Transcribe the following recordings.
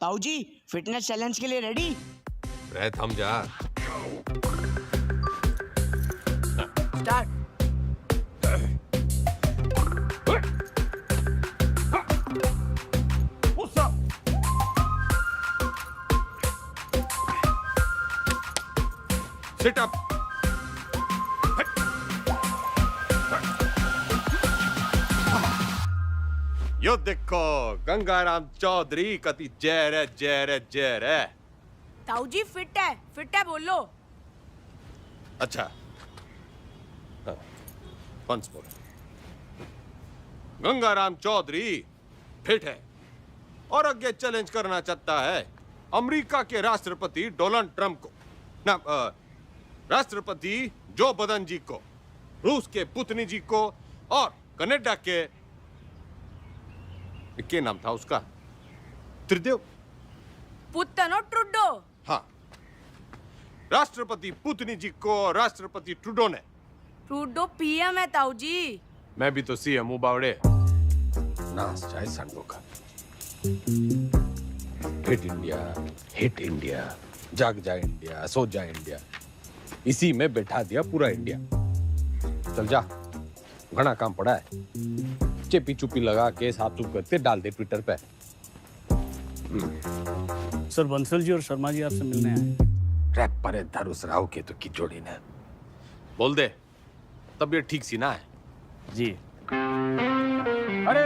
ताऊ जी fitness challenge के लिए रेडी? रह थम जा। स्टार्ट। Sit up. यो देखो गंगाराम चौधरी कति जहर है, जहर है, जहर है। ताऊ जी फिट है बोलो। अच्छा once more. Gangaram Chaudhary fit है और आगे चैलेंज करना चाहता है अमेरिका के राष्ट्रपति डोनाल्ड ट्रंप को, ना राष्ट्रपति जो बदन जी को, रूस के पुतिन जी को और कनाडा के क्या नाम था उसका, त्रिदेव पुतनो ट्रुडो। हाँ, राष्ट्रपति पुतिन जी को राष्ट्रपति ट्रूडो ने। ट्रुडो पीएम है ताऊ जी। मैं भी तो सीएम हूँ बावड़े। नाच जाए संडो का। हिट इंडिया, जाग जाए इंडिया, सो जाए इंडिया, इसी में बैठा दिया पूरा इंडिया। चल जा, घना काम पड़ा है। चेपी चुपी लगा के साफ सुफ करते डाल दे ट्विटर पे। सर बंसल जी और शर्मा जी आपसे मिलने आए। रैप पर धरुस राव के तो की जोड़ी ने। बोल दे, तबीयत ठीक सी ना है? जी। अरे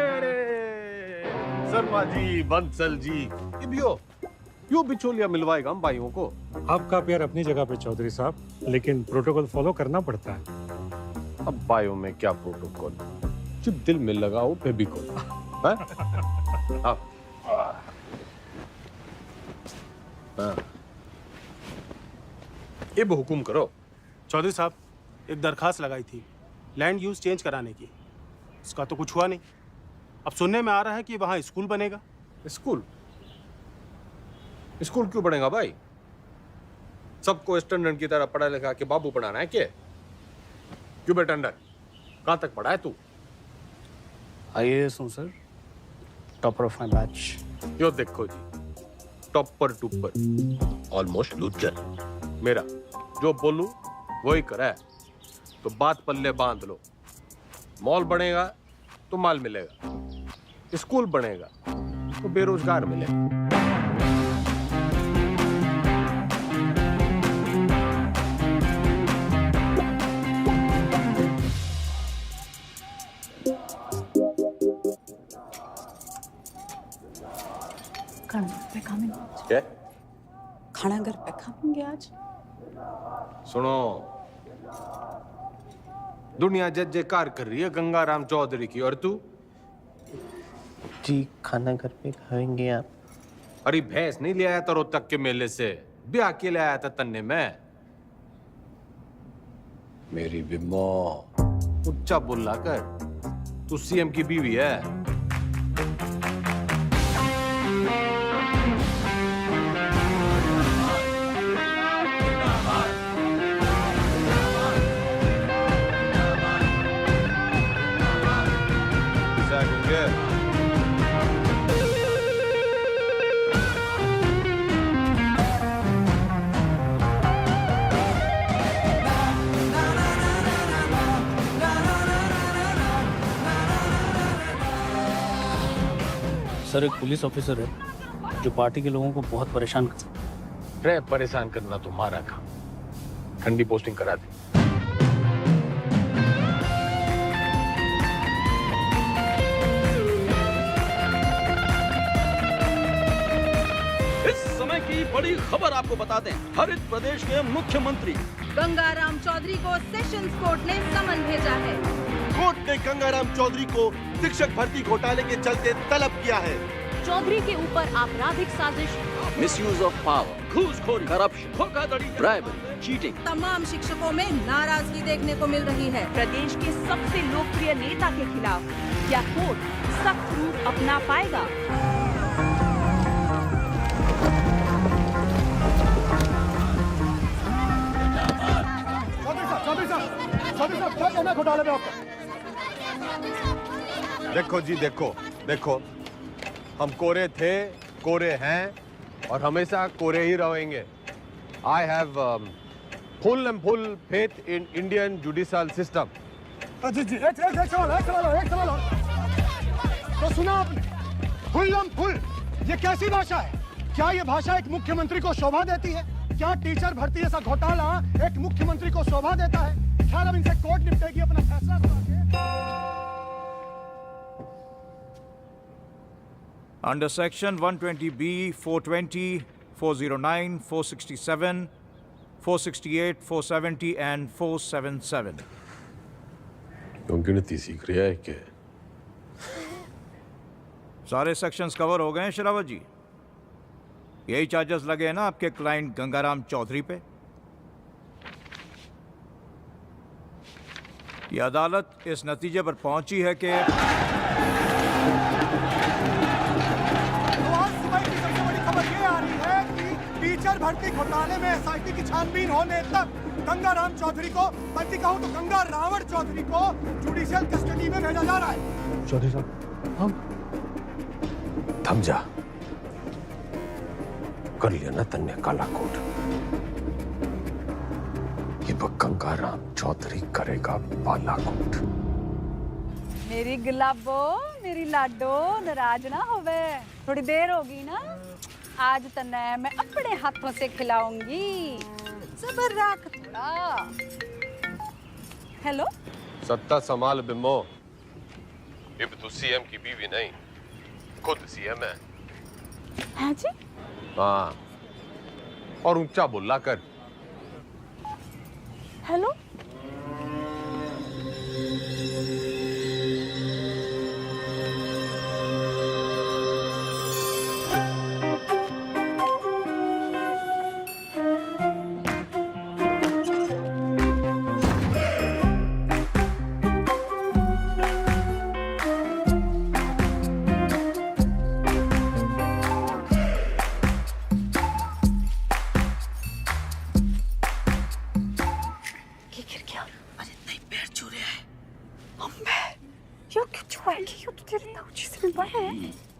शर्मा जी, बंसल जी, यो बिचौलिया मिलवाएगा हम भाइयों को। आपका प्यार अपनी जगह पे चौधरी साहब, लेकिन प्रोटोकॉल फॉलो करना पड़ता है। अब भाइयों में क्या प्रोटोकॉल, जब दिल में लगाओ फेविकोल। अब हुकुम करो। चौधरी साहब एक दरखास्त लगाई थी लैंड यूज चेंज कराने की, इसका तो कुछ हुआ नहीं। अब सुनने में आ रहा है कि वहाँ स्कूल बनेगा। स्कूल? स्कूल क्यों बनेगा भाई? सबको स्टैंडर्ड की तरह पढ़ा लिखा के बाबू बनाना है क्या? क्यों बेटा अंडर, कहाँ तक पढ़ा है तू? IAS हूँ sir, topper of my batch. यो देखो जी, टॉपर टूपर, ऑलमोस्ट लूजर। मेरा जो बोलूं वही करा है, तो बात पल्ले बांध लो। मॉल बनेगा तो माल मिलेगा, स्कूल बनेगा तो बेरोजगार मिलेगा। क्या? खाना घर पे खाएंगे आज। सुनो, दुनिया जय जयकार कर रही है गंगाराम चौधरी की, और तू? जी खाना घर पे खाएंगे आप। अरे भैंस नहीं ले आया था रोहतक के मेले से, ब्याह के ले आया था तन्ने में। मेरी बिम्मो, उच्चा बोला कर, तू सीएम की बीवी है। सर एक पुलिस ऑफिसर है जो पार्टी के लोगों को बहुत परेशान करता है। परेशान करना तुम्हारा काम, ठंडी पोस्टिंग करा दे। इस समय की बड़ी खबर आपको बता दें, हरित प्रदेश के मुख्यमंत्री गंगाराम चौधरी को सेशंस कोर्ट ने समन भेजा है। कोर्ट ने गंगाराम चौधरी को शिक्षक भर्ती घोटाले के चलते तलब किया है। चौधरी के ऊपर आपराधिक साजिश, मिसयूज ऑफ पावर, घूसखोरी, करप्शन, धोखाधड़ी, ब्राइबरी, चीटिंग। तमाम शिक्षकों में नाराजगी देखने को मिल रही है। प्रदेश के सबसे लोकप्रिय नेता के खिलाफ क्या कोर्ट सख्त रूप अपना पाएगा? क्या कहना घोटाले में आपका? देखो जी, देखो देखो, हम कोरे थे कोरे हैं और हमेशा कोरे ही रहेंगे। I have full and full faith in Indian judicial system. जी जी एक सवाल तो सुना आपने, फुल ये कैसी भाषा है? क्या ये भाषा एक मुख्यमंत्री को शोभा देती है? क्या टीचर भर्ती जैसा घोटाला एक मुख्यमंत्री को शोभा देता है? ख्याल अब इनसे कोर्ट निपटेगी अपना फैसला सुना के। Under Section 120B, 420, 409, 467, 468, 470 and 477. क्यों गिनती सीख रहा है क्या? सारे सेक्शंस कवर हो गए हैं शरावत जी। यही चार्जेस लगे हैं ना आपके क्लाइंट गंगाराम चौधरी पे। ये अदालत इस नतीजे पर पहुंची है कि ये आ रही है कि टीचर भर्ती घोटाले में एसआईटी की छानबीन होने तक गंगाराम चौधरी को, बल्कि कहूं तो गंगा रावण चौधरी को जुडिशियल कस्टडी में भेजा जा रहा है। चौधरी साहब हम थम जा, कर लिया ना तन्ने काला कोट। ये गंगाराम चौधरी करेगा बालाकोट। मेरी गुलाबो, मेरी लाडो, नाराज ना होवे। थोड़ी देर होगी ना, आज तन्ने मैं अपने हाथों से खिलाऊंगी। सबर रख थोड़ा। हेलो, सत्ता संभाल बिम्बो। अब तू सीएम की बीवी नहीं, खुद सीएम है। हाँ जी? हाँ, और ऊंचा बोला कर। हेलो,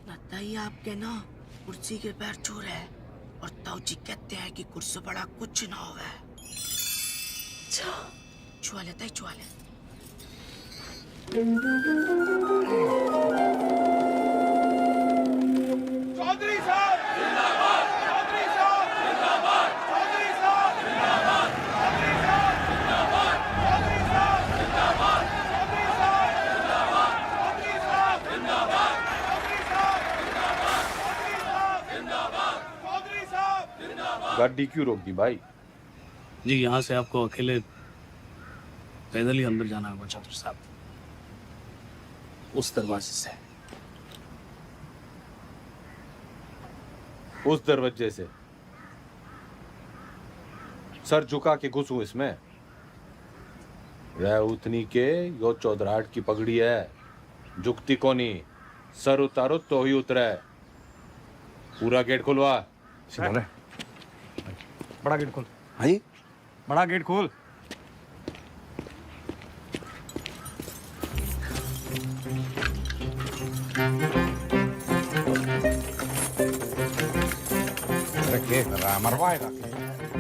लगता ही आपके ना कुर्सी के पैर छू रहे हैं और ताऊजी कहते हैं कि कुर्सी बड़ा कुछ ना होगा। छुआ लेता ही छुआ ले। चौधरी साहब जिंदाबाद, चौधरी साहब जिंदाबाद, चौधरी साहब जिंदाबाद, चौधरी साहब जिंदाबाद, चौधरी साहब जिंदाबाद, चौधरी साहब जिंदाबाद, चौधरी साहब जिंदाबाद, चौधरी साहब जिंदाबाद, चौधरी साहब जिंदाबाद। गाड़ी क्यों रोक दी भाई? जी यहाँ से आपको अकेले पैदल ही अंदर जाना होगा चौधरी साहब, उस दरवाजे से। उस दरवाजे से? सर झुका के घुसूं इसमें? रह उतनी के यो चौधराहट की पगड़ी है, झुकती कोनी। सर उतारो तो ही उतरे। पूरा गेट खुलवा। बड़ा गेट खोल। हाँ बड़ा गेट खोल। मरवाएगा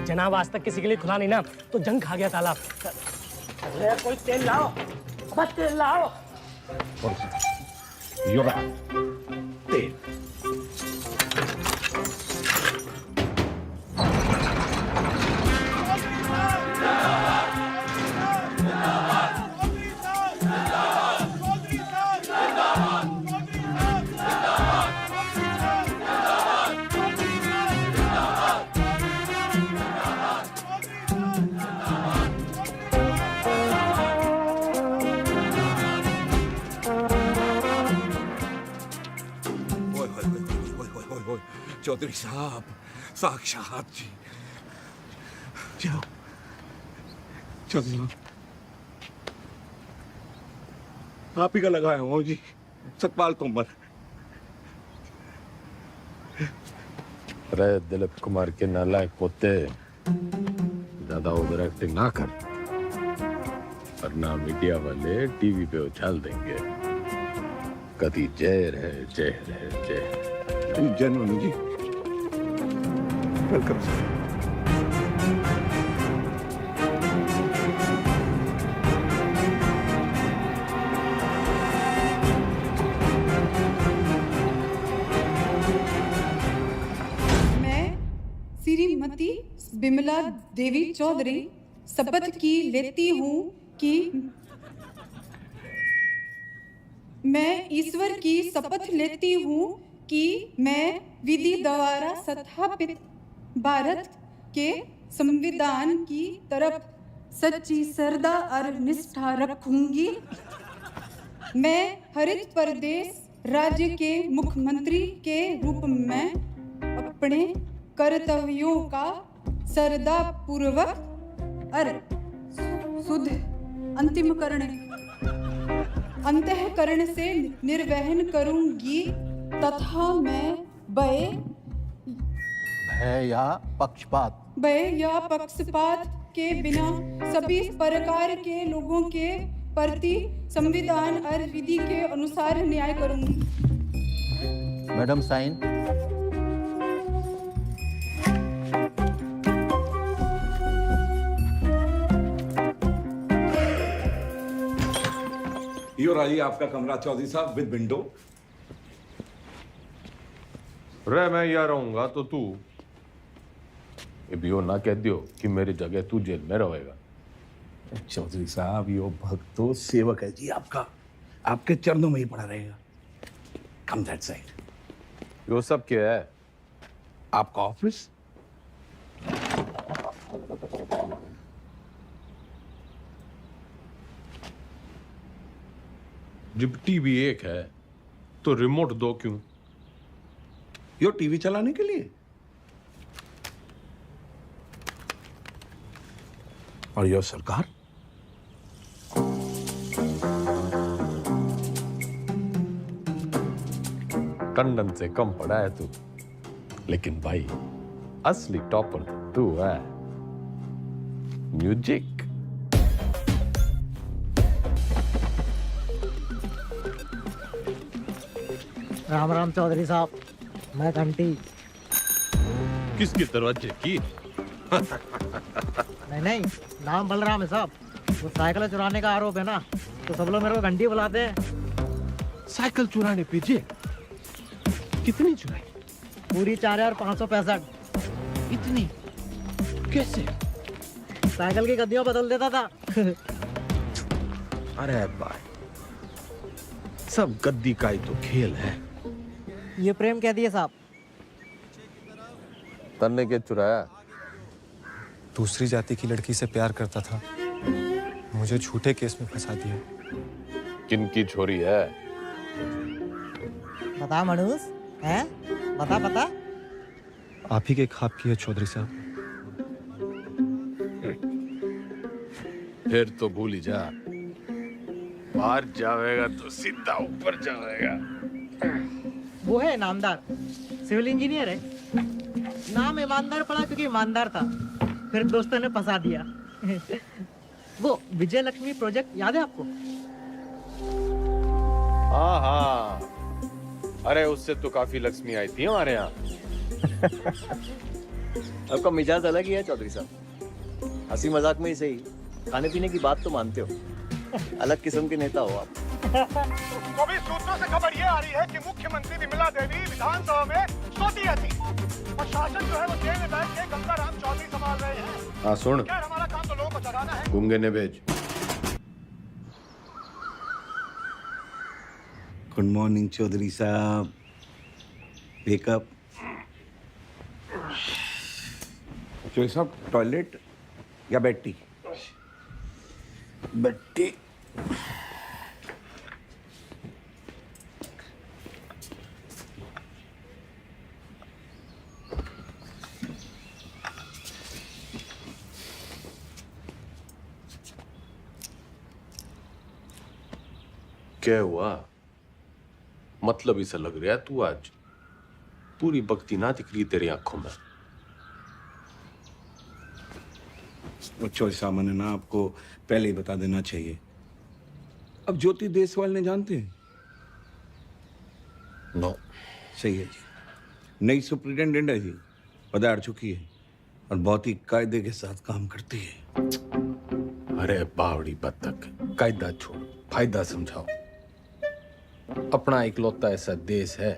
जनाब, आज तक किसी के लिए खुला नहीं ना, तो जंग खा गया तालाब। अरे कोई तेल लाओ, बस तेल लाओ। तेल चौधरी साहब साक्षात जी। जाओ चौधरी साहब, आप ही का लगाया हूँ जी, सतपाल तोमर। अरे दिलीप कुमार के नालायक पोते, ज्यादा ओवर एक्टिंग ना कर, वरना मीडिया वाले टीवी पे उछाल देंगे। कभी जय रहे जय रहे जय। Jain ji, welcome sir. मैं श्रीमती बिमला देवी चौधरी शपथ की लेती हूँ कि मैं ईश्वर की शपथ लेती हूँ कि मैं विधि द्वारा स्थापित भारत के संविधान की तरफ सच्ची श्रद्धा और निष्ठा रखूंगी। मैं हरित प्रदेश राज्य के मुख्यमंत्री के रूप में अपने कर्तव्यों का श्रद्धा पूर्वक और शुद्ध अंतःकरण से निर्वहन करूंगी तथा मैं भय या पक्षपात के बिना सभी प्रकार के लोगों के प्रति संविधान और विधि के अनुसार न्याय करूंगी। Madam sign. यो रही आपका कमरा चौधरी साहब विद विंडो। रे मैं यहाँ रहूंगा तो तू ये भी हो ना कह दियो कि मेरी जगह तू जेल में रहेगा। चौधरी साहब यो भक्त तो सेवक है जी आपका, आपके चरणों में ही पड़ा रहेगा। कम दैट साइड। यो सब क्या है? आपका ऑफिस। जब टीवी एक है तो रिमोट दो क्यों? यो टीवी चलाने के लिए। और यो सरकार। टंडन से कम पड़ा है तू, लेकिन भाई असली टॉपर तू है। म्यूजिक। राम राम चौधरी साहब, मैं घंटी। किसके दरवाजे की? नहीं, नाम बलराम है साहब। वो साइकिल चुराने का आरोप है ना, तो सब लोग मेरे को घंटी बुलाते हैं। साइकिल चुराने पे जे कितनी चुराई? पूरी 4565। इतनी कैसे? साइकिल की गद्दियां बदल देता था। अरे भाई, सब गद्दी का ही तो खेल है। ये प्रेम कह दिए साहब। तन्ने के चुराया? दूसरी जाति की लड़की से प्यार करता था, मुझे झूठे केस में फंसा दिया। किनकी छोरी है? बता मनुष है, बता। आप ही के खाप की है चौधरी साहब। फिर तो भूल ही जा, बाहर जाएगा तो सीधा ऊपर जाएगा। वो है नामदार, सिविल इंजीनियर है। नाम ईमानदार पड़ा क्योंकि ईमानदार था, फिर दोस्तों ने फंसा दिया। वो विजय लक्ष्मी प्रोजेक्ट याद है आपको? हाँ, अरे उससे तो काफी लक्ष्मी आई थी हमारे यहाँ। आपका मिजाज अलग ही है चौधरी साहब, हंसी मजाक में ही सही, खाने पीने की बात तो मानते हो। अलग किस्म के नेता हो आप। तो भी सूत्रों से खबर ये आ रही है कि मुख्यमंत्री विमला देवी विधानसभा में सोती रहती और शासन जो है वो जेल में बैठ के गंगाराम चौधरी संभाल रहे हैं। हाँ सुन, खैर हमारा काम तो लोगों को जगाना है। गुंगे ने भेज। गुड मॉर्निंग चौधरी साहब, वेकअप। चौधरी साहब टॉयलेट या बेड टी? Bed tea. क्या हुआ? मतलब इसे लग रहा है तू आज पूरी भक्ति ना दिख रही तेरी आंखों में। चौधरी साहब ने ना आपको पहले ही बता देना चाहिए। अब ज्योति देसवाल ने जानते हैं? नो। सही है जी। नई सुप्रिटेंडेंट है जी, पधार चुकी है और बहुत ही कायदे के साथ काम करती है। अरे बावड़ी बत्तख, कायदा छोड़, फायदा समझाओ। अपना इकलौता ऐसा देश है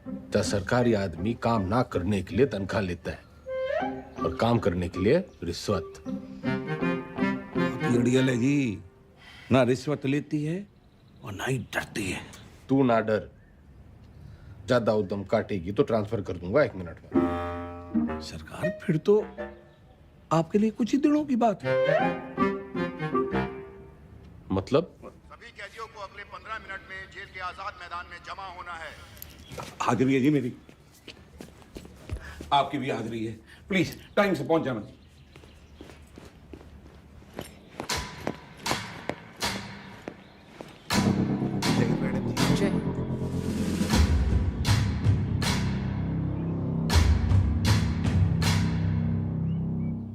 जहाँ सरकारी आदमी काम ना करने के लिए तनख्वाह लेता है और काम करने के लिए रिश्वत। अड़ियल है जी, ना रिश्वत लेती है और ना ही डरती है। तू ना डर, ज्यादा उद्यम काटेगी तो ट्रांसफर कर दूंगा 1 मिनट में। सरकार फिर तो आपके लिए कुछ ही दिनों की बात है। मतलब? सभी कैदियों को अगले 15 मिनट में जेल के आजाद मैदान में जमा होना है। हाजिरी है जी मेरी, आपकी भी हाजिरी है। प्लीज टाइम से पहुंच जाना।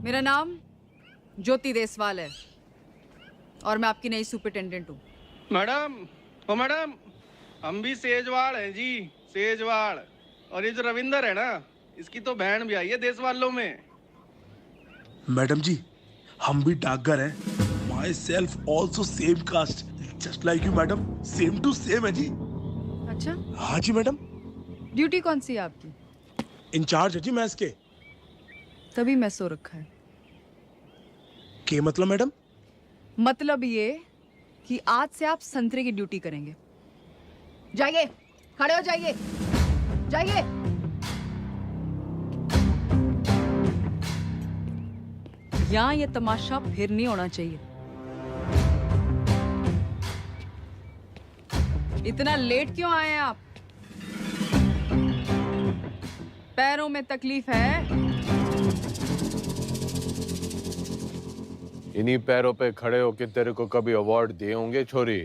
मेरा नाम ज्योति देसवाल है और मैं आपकी नई सुपरिटेंडेंट हूँ। मैडम, ओ मैडम, हम भी सेजवाड़ हैं जी, सेजवाड़। और ये जो रविंदर है ना, इसकी तो बहन भी आई है देश वालों में। मैडम जी, हम भी डाकघर हैं। Myself also same caste, just like you madam, same to same है जी। अच्छा? हाँ जी मैडम। ड्यूटी कौन सी है आपकी? इंचार्ज है जी मैस के। तभी मैं सो रखा है। के मतलब मैडम? मतलब ये कि आज से आप संतरे की ड्यूटी करेंगे। जाइए, खड़े हो जाइए, जाइए। यहां ये तमाशा फिर नहीं होना चाहिए। इतना लेट क्यों आए आप? पैरों में तकलीफ है? इन्हीं पैरों पे खड़े होके तेरे को कभी अवार्ड दिए होंगे छोरी?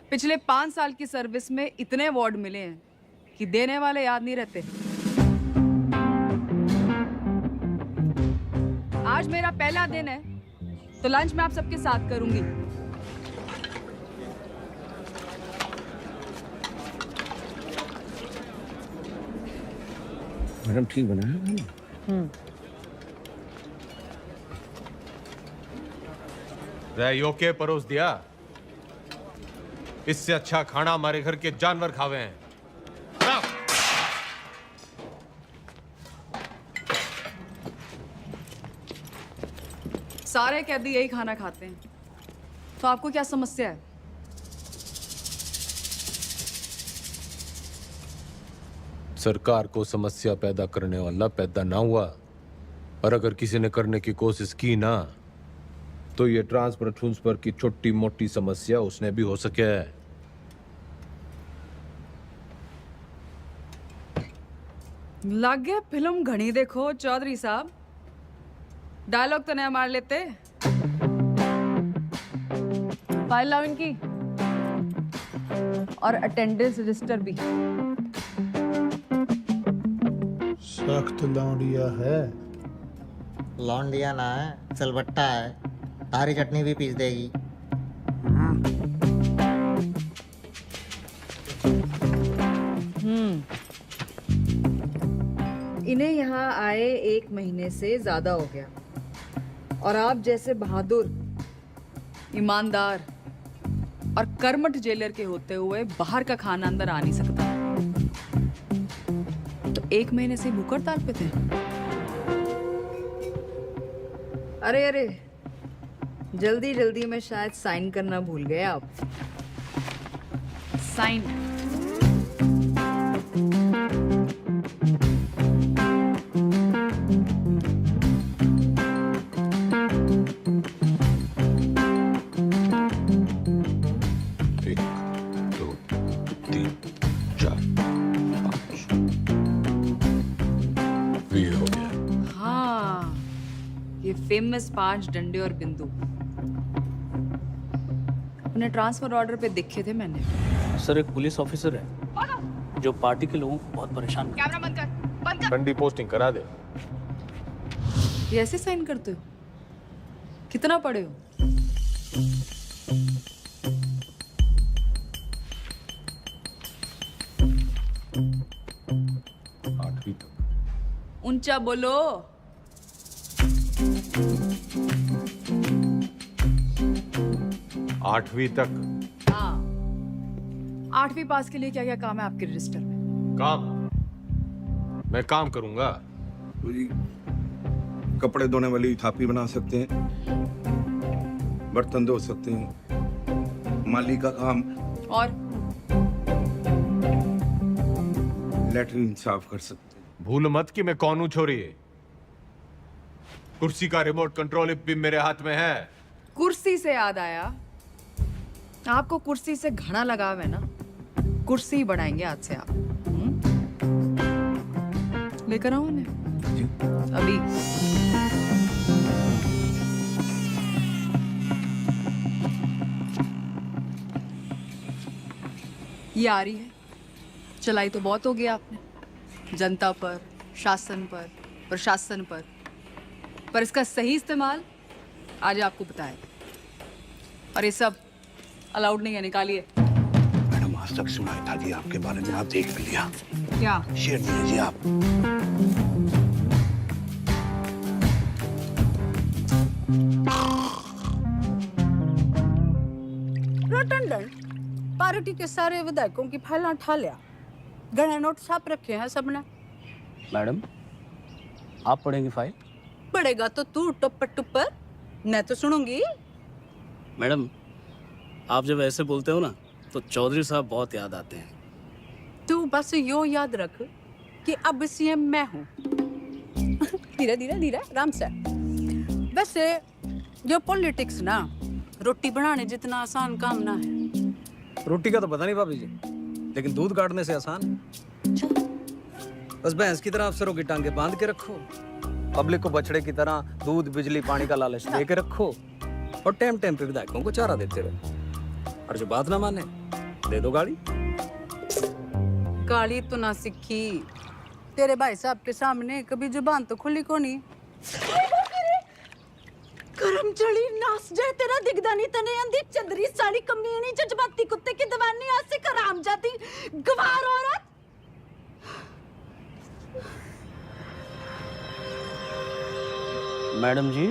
पिछले 5 साल की सर्विस में इतने अवार्ड मिले हैं कि देने वाले याद नहीं रहते। आज मेरा पहला दिन है तो लंच मैं आप सबके साथ करूंगी। मैडम ठीक बना है? योके परोस दिया। इससे अच्छा खाना हमारे घर के जानवर खावे हैं। सारे कैदी यही खाना खाते हैं, तो आपको क्या समस्या है? सरकार को समस्या पैदा करने वाला पैदा ना हुआ, और अगर किसी ने करने की कोशिश की ना, तो ये ट्रांसफर की छोटी मोटी समस्या उसने भी हो सके है। लग गया फिल्म घनी देखो चौधरी साहब। डायलॉग तो नया मार लेते। फाइल लाओ इनकी, और अटेंडेंस रजिस्टर भी। सख्त लौंडिया है। लौंडिया ना है, सिलबट्टा है। तारी चटनी भी पीस देगी। इन्हें यहाँ आए 1 महीने से ज्यादा हो गया, और आप जैसे बहादुर, ईमानदार और कर्मठ जेलर के होते हुए बाहर का खाना अंदर आ नहीं सकता। तो 1 महीने से भूख हड़ताल पे थे। अरे अरे, जल्दी जल्दी में शायद साइन करना भूल गए आप। साइन। फेमस 5 डंडे और बिंदु अपने ट्रांसफर ऑर्डर पे देखे थे मैंने। सर, एक पुलिस ऑफिसर है जो पार्टी के लोगों को बहुत परेशान करता है। कैमरा बंद कर, बंद कर। ठंडी पोस्टिंग करा दे। ये ऐसे साइन करते हो? कितना पढ़े हो? 8वीं तक। ऊंचा बोलो। आठवीं तक। हाँ। 8वीं पास के लिए क्या क्या काम है आपके रजिस्टर में? काम? मैं काम करूंगा। जी, कपड़े धोने वाली थापी बना सकते हैं, बर्तन धो सकते हैं, माली का काम, और लेटरिन साफ कर सकते हैं। भूल मत कि मैं कौन हूं छोरी। कुर्सी का रिमोट कंट्रोल भी मेरे हाथ में है। कुर्सी से याद आया, आपको कुर्सी से घना लगाव है ना, कुर्सी बढ़ाएंगे आज से आप। लेकर आओ उन्हें अभी। ये आ रही है। चलाई तो बहुत हो गया आपने, जनता पर, शासन पर, प्रशासन पर इसका सही इस्तेमाल आज आपको बताए। और ये सब अलाउड नहीं है, निकालिए। मैडम आज तक सुनाई था जी आपके बारे में, आप देख भी लिया। क्या शेयर दिए जी आप। टंडन पार्टी के सारे विधायकों की फाइलें उठा लिया, गणे नोट छाप रखे हैं सबने। मैडम आप पढ़ेंगी फाइल? पड़ेगा तो तू टुप्पर टुप्पर, मैं तो सुनूंगी। मैडम आप जब ऐसे बोलते हो ना तो चौधरी साहब बहुत याद आते हैं। तू बस यो याद रख कि अब सीएम मैं हूँ। धीरे धीरे धीरे आराम से। वैसे जो पॉलिटिक्स ना रोटी बनाने जितना आसान काम ना है। रोटी का तो पता नहीं भाभी जी, लेकिन दूध काटने से आसान है। बस भैंस की तरह अफसरों की टांगे बांध के रखो, पब्लिक को बछड़े की तरह दूध बिजली पानी का लालच दे के रखो, और टाइम टाइम पे विधायकों को चारा देते रहो। और जो बात ना माने दे दो गाड़ी। गाली तो ना सीखी, तेरे भाई साहब के सामने कभी जुबान तो खुली को नहीं। करम चढ़ी नास जाए तेरा दिखदा नहीं तने अंधी चंदरी साड़ी कमीनी जज्बाती कुत्ते की दवानी आज से कराम जाती गवार औरत। मैडम जी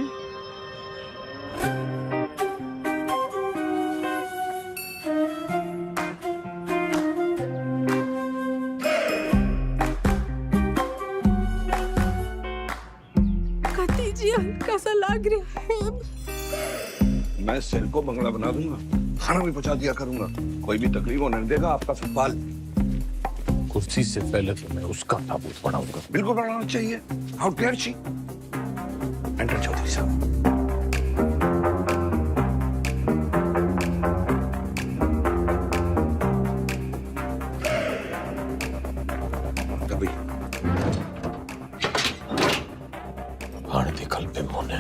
कती जी हल्का सा लग रहा है। मैं सिर को बंगला बना दूंगा, खाना भी पहुंचा दिया करूंगा, कोई भी तकलीफ होने नहीं देगा आपका सवाल। कुर्सी से पहले तो मैं उसका ताबूत बनाऊंगा। बिल्कुल बनाना चाहिए। How dare she. Enter Chaudhary sahab. कभी हाण दी कल पे मोने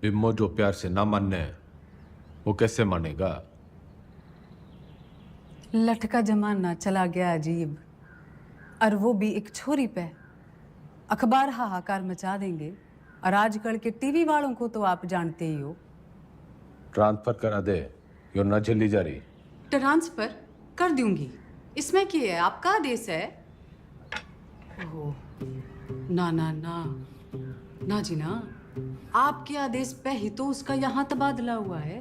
बिम्मो जो प्यार से ना मानने वो कैसे मानेगा? लटका जमाना चला गया अजीब, और वो भी एक छोरी पे। अखबार हाहाकार मचा देंगे, और आजकल के टीवी वालों को तो आप जानते ही हो। ट्रांसफर करा दे, यो न झेली जा रही। ट्रांसफर कर दूंगी, इसमें क्या है, आपका आदेश है। ओह, ना ना ना ना जी ना, आपके आदेश पे ही तो उसका यहाँ तबादला हुआ है।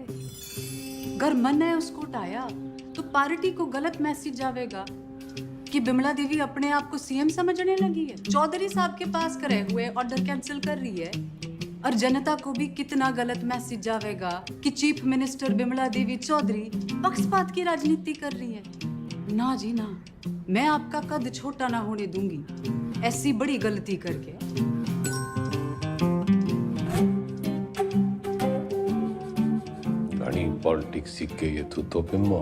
अगर मन है उसको उठाया तो पार्टी को गलत मैसेज जावेगा कि बिमला देवी अपने आप को सीएम समझने लगी है, चौधरी साहब के पास करे हुए ऑर्डर कैंसिल कर रही है। और जनता को भी कितना गलत मैसेज जावेगा कि चीफ मिनिस्टर बिमला देवी चौधरी पक्षपात की राजनीति कर रही है। ना जी ना, मैं आपका कद छोटा ना होने दूंगी ऐसी बड़ी गलती करके। पॉलिटिक्स सीख के ये तू तो बिम्मो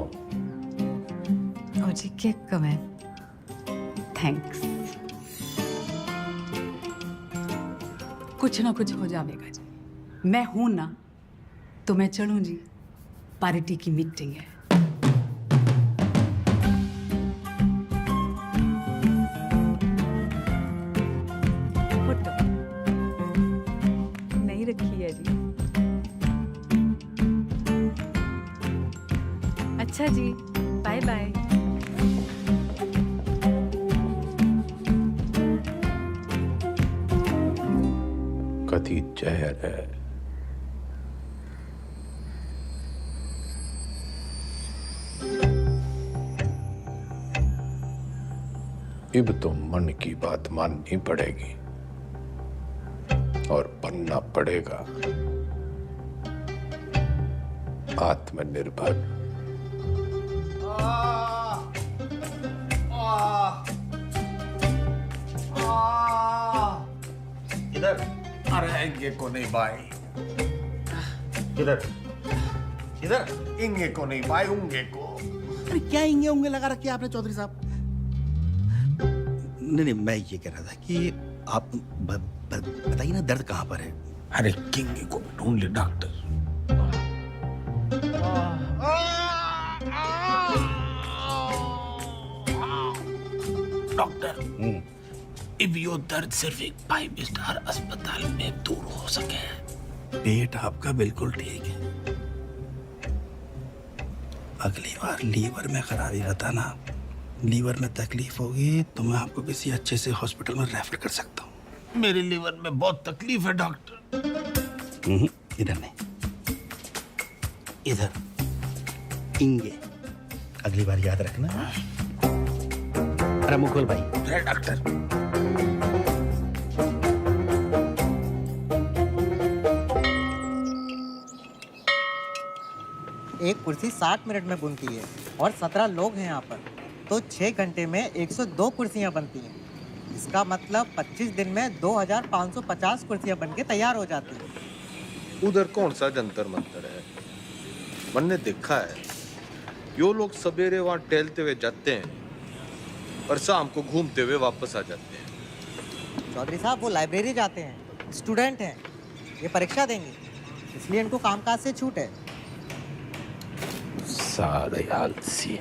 ताऊजी केक कमें थैंक्स। कुछ ना कुछ हो जाएगा जी, मैं हूं ना तो मैं चलूं जी, पार्टी की मीटिंग है। फोटो नहीं रखी है जी। अच्छा जी, बाय बाय। कथी जहर है। अब तो मन की बात माननी पड़ेगी और बनना पड़ेगा आत्मनिर्भर। इधर अरे इंगे को नहीं भाई, इधर इधर इंगे को नहीं भाई, उंगे को। अरे क्या इंगे उंगे लगा रखी है आपने चौधरी साहब? नहीं, मैं ये कह रहा था कि आप बताइए ना दर्द कहाँ पर है? अरे किंगे को ढूंढ ले डॉक्टर। डॉक्टर, अब यो दर्द सिर्फ एक 5 स्टार अस्पताल में दूर हो सके। पेट आपका बिल्कुल ठीक है। अगली बार लीवर में खराबी बताना, लीवर में तकलीफ होगी तो मैं आपको किसी अच्छे से हॉस्पिटल में रेफर कर सकता हूँ। मेरे लीवर में बहुत तकलीफ है डॉक्टर। इधर नहीं, इधर इंगे। अगली बार याद रखना। अरे मुकुल भाई। अरे डॉक्टर, एक कुर्सी 60 मिनट में बनती है और 17 लोग हैं यहाँ पर, तो 6 घंटे में 102 कुर्सियाँ बनती हैं। इसका मतलब 25 दिन में 2550 कुर्सियाँ बनके तैयार हो जाती हैं। उधर कौन सा जंतर मंतर है? मैंने देखा है यो लोग सवेरे वहां टहलते हुए जाते हैं और शाम को घूमते हुए वापस आ जाते हैं। चौधरी साहब वो लाइब्रेरी जाते हैं, स्टूडेंट हैं, ये परीक्षा देंगे, इसलिए इनको कामकाज से छूट है। सारे आलसी।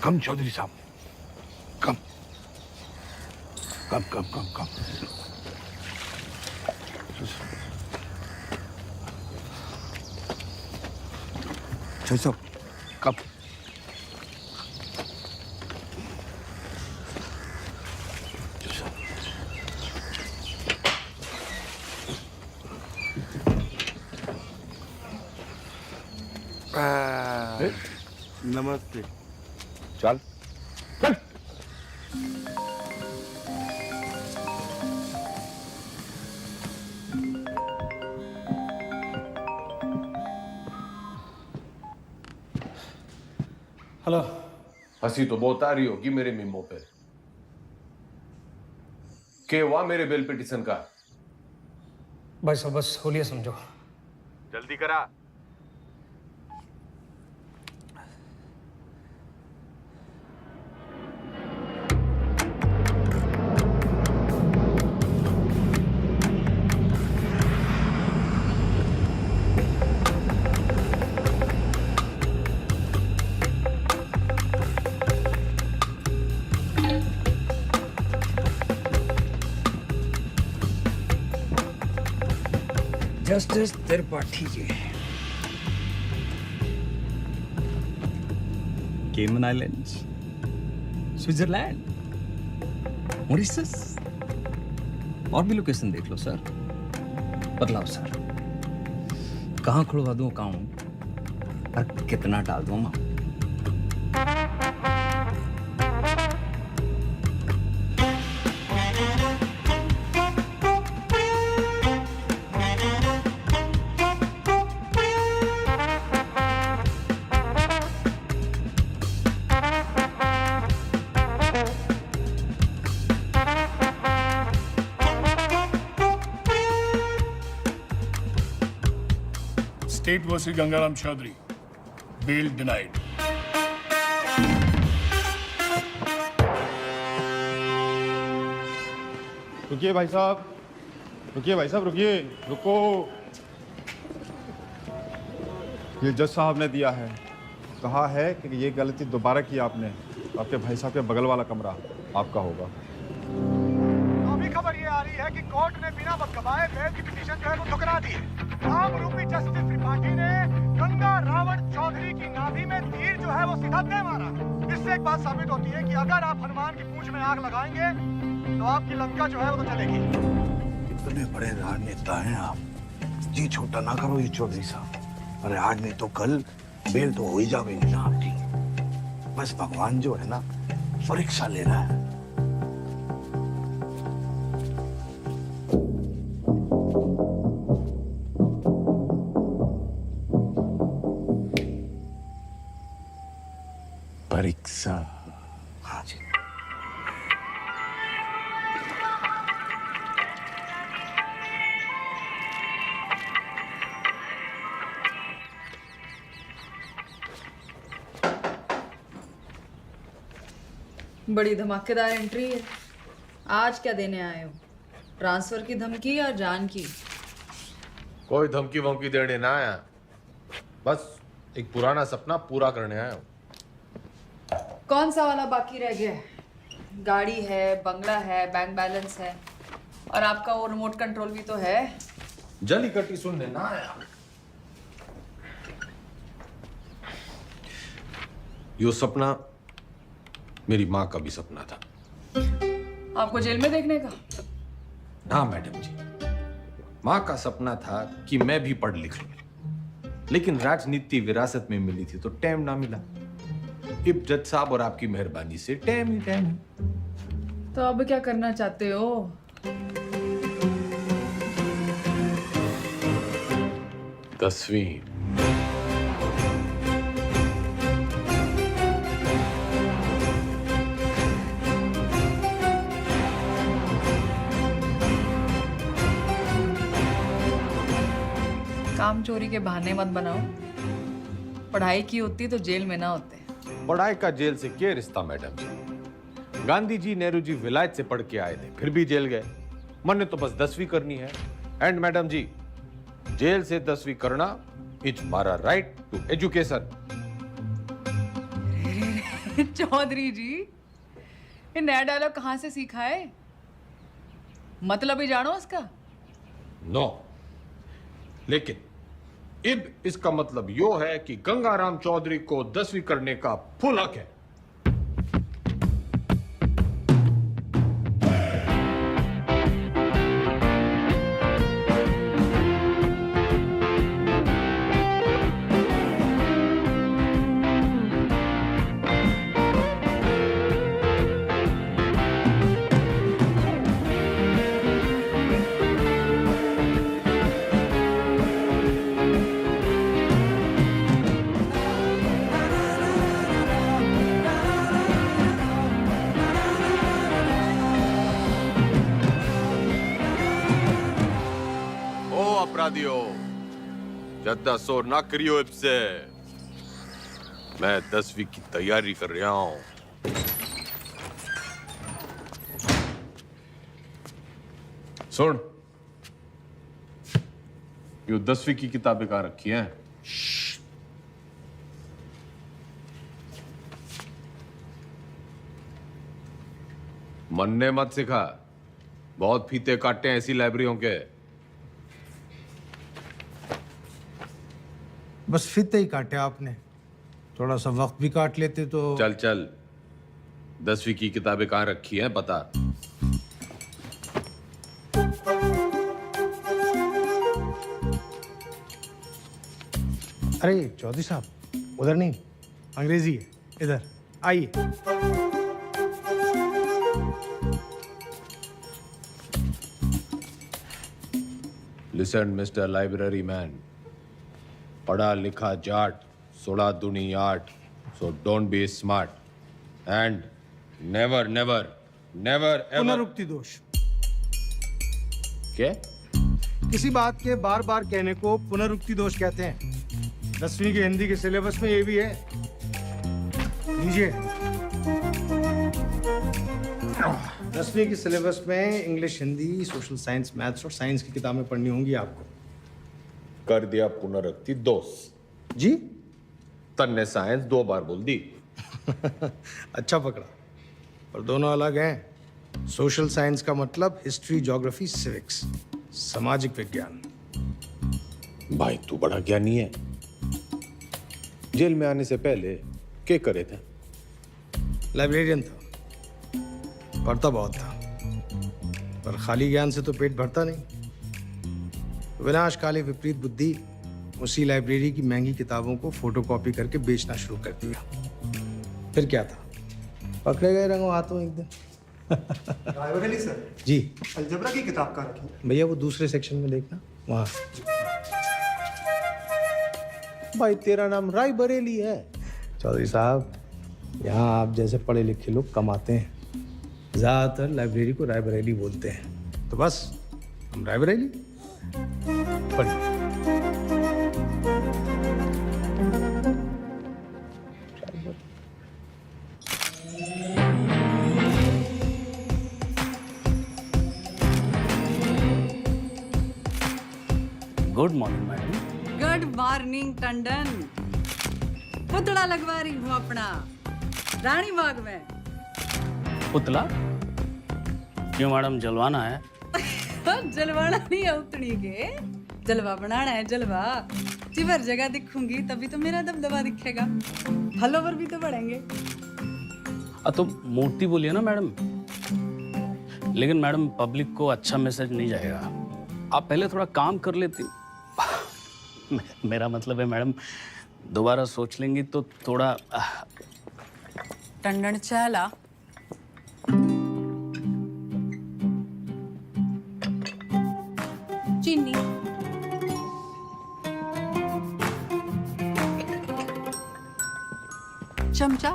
कम चौधरी साहब, कम कम कम कम कम। चौधरी साहब, कम। नमस्ते। चल चल। हेलो। हंसी तो बहुत आ रही होगी मेरे मीमो पे। के हुआ मेरे बेल पिटीशन का? भाई साहब बस होलिया समझो। जल्दी करा। जस्टिस त्रिपाठी जी, केमन आइलैंड्स, स्विट्जरलैंड, मॉरिशस, और भी लोकेशन देख लो सर। बतलाओ सर, कहाँ खुलवा दूं अकाउंट और कितना डाल दूं amount? State versus Gangaram Chaudhary. Bail denied. रुकिए भाई साहब, रुकिए भाई साहब, रुकिए, रुको। ये जज साहब ने दिया है, कहा है कि ये गलती दोबारा की आपने, आपके भाई साहब के बगल वाला कमरा आपका होगा। अभी खबर ये आ रही है कि कोर्ट ने बिना वक्त गवाए बेल की पिटीशन जो है वो ठुकरा दी है। आम रूपी जस्टिस त्रिपाठी ने गंगा रावण चौधरी की नाभि में तीर जो है वो सीधा दे मारा। इससे एक बात साबित होती है कि अगर आप हनुमान की पूंछ में आग लगाएंगे तो आपकी लंका जो है वो तो चलेगी। इतने बड़े राजनेता हैं आप, जी छोटा ना करो ये चौधरी साहब। अरे आज नहीं तो कल बेल तो हो ही जाएगी ना आपकी। बस भगवान जो है ना परीक्षा ले रहा है। परीक्षा। हाँ जी। बड़ी धमाकेदार एंट्री है। आज क्या देने आए हो? ट्रांसफर की धमकी या जान की? कोई धमकी वमकी देने ना आया, बस एक पुराना सपना पूरा करने आया हूँ। कौन सा वाला बाकी रह गया है? गाड़ी है, बंगला है, बैंक बैलेंस है, और आपका वो रिमोट कंट्रोल भी तो है। जली कटी सुनने ना आया। यो सपना मेरी माँ का भी सपना था। आपको जेल में देखने का? हाँ मैडम जी, माँ का सपना था कि मैं भी पढ़ लिख लूं, लेकिन राजनीति विरासत में मिली थी तो टाइम ना मिला। इब जज साहब और आपकी मेहरबानी से टाइम ही टाइम। तो अब क्या करना चाहते हो? 10वीं। काम चोरी के बहाने मत बनाओ। पढ़ाई की होती तो जेल में ना होते। पढ़ाई का जेल से क्या रिश्ता मैडम जी? गांधी जी, नेहरू जी विलायत से पढ़ के आए थे, फिर भी जेल गए। मैंने तो बस 10वीं करनी है। एंड मैडम जी, जेल से 10वीं करना इज मारा राइट टू एजुकेशन। चौधरी जी, ये नया डायलॉग कहाँ से सीखा है? मतलब ही जानो उसका? नो, लेकिन इब इसका मतलब यो है कि गंगाराम चौधरी को 10वीं करने का फुल हक है। लगा दियो। ज्यादा शोर ना करियो इससे। मैं 10वीं की तैयारी कर रहा हूँ। सुन, यो 10वीं की किताबें कहाँ रखी हैं? मन्ने मत सिखा, बहुत फीते काटे हैं ऐसी लाइब्रेरियों के। बस फीते ही काटे आपने, थोड़ा सा वक्त भी काट लेते तो। चल चल, 10वीं की किताबें कहाँ रखी हैं बता। अरे चौधरी साहब, उधर नहीं, अंग्रेजी है, इधर आइए। लिसन मिस्टर लाइब्रेरी मैन, पढ़ा लिखा जाट, 16 दूनी 8, so don't be smart and never never never ever. पुनरुक्ति दोष। क्या? किसी बात के बार बार कहने को पुनरुक्ति दोष कहते हैं। 10वीं के हिंदी के सिलेबस में ये भी है, लीजिए। 10वीं के सिलेबस में English, Hindi, social science, maths और साइंस की किताबें पढ़नी होंगी आपको। कर दिया पुनरुक्ति दोष जी। तन्ने साइंस 2 बार बोल दी। अच्छा पकड़ा, पर दोनों अलग हैं। सोशल साइंस का मतलब हिस्ट्री, ज्योग्राफी, सिविक्स, सामाजिक विज्ञान। भाई तू बड़ा ज्ञानी है। जेल में आने से पहले क्या करे थे? लाइब्रेरियन था, पढ़ता बहुत था, पर खाली ज्ञान से तो पेट भरता नहीं। विनाशकाली विपरीत बुद्धि उसी लाइब्रेरी की महंगी किताबों को फोटोकॉपी करके बेचना शुरू कर दिया। फिर क्या था, पकड़े गए रंगों हाथों एक दिन। रायबरेली सर जी। अलजबरा की किताब कहाँ रखी? भैया वो दूसरे सेक्शन में देखना, वहाँ। भाई तेरा नाम राय बरेली है? चौधरी साहब, यहाँ आप जैसे पढ़े लिखे लोग कम आते हैं। ज़्यादातर लाइब्रेरी को रायबरेली बोलते हैं, तो बस हम रायबरेली। पढ़िए। Good morning madam. Good morning Tandon. पुतला लगवा रही हूँ अपना रानी बाग में। पुतला क्यों मैडम, जलवाना है? जलवाना नहीं है उतनी के, जलवा बनाना है, जलवा। जिवर जगह दिखूंगी तभी तो मेरा दबदबा दिखेगा, फॉलोवर भी तो बढ़ेंगे। तो मूर्ति बोलिए ना मैडम। लेकिन मैडम पब्लिक को अच्छा मैसेज नहीं जाएगा, आप पहले थोड़ा काम कर लेती। मेरा मतलब है मैडम, दोबारा सोच लेंगी तो थोड़ा। टंडन चला। चीनी। चमचा।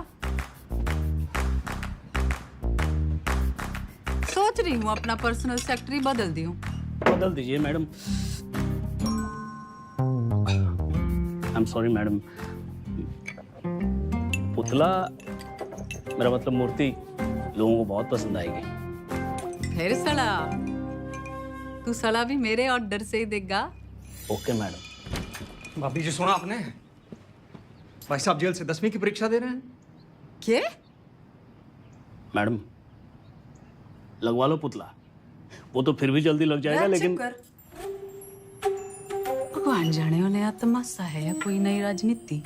सोच रही हूँ अपना पर्सनल सेक्रेटरी बदल दूं। बदल दीजिए madam. I am sorry madam. पुतला, मेरा मतलब मूर्ति, लोगों को बहुत पसंद आएगी। फिर सड़ा, तू सड़ा भी मेरे ऑर्डर से ही देगा। Okay madam. भाभी जी सुना आपने? भाई साहब जेल से 10वीं की परीक्षा दे रहे हैं। क्या? मैडम लगवा लो पुतला, वो तो फिर भी जल्दी लग जाएगा। लेकिन भगवान जाने वाले या तमाशा है या कोई नई राजनीति।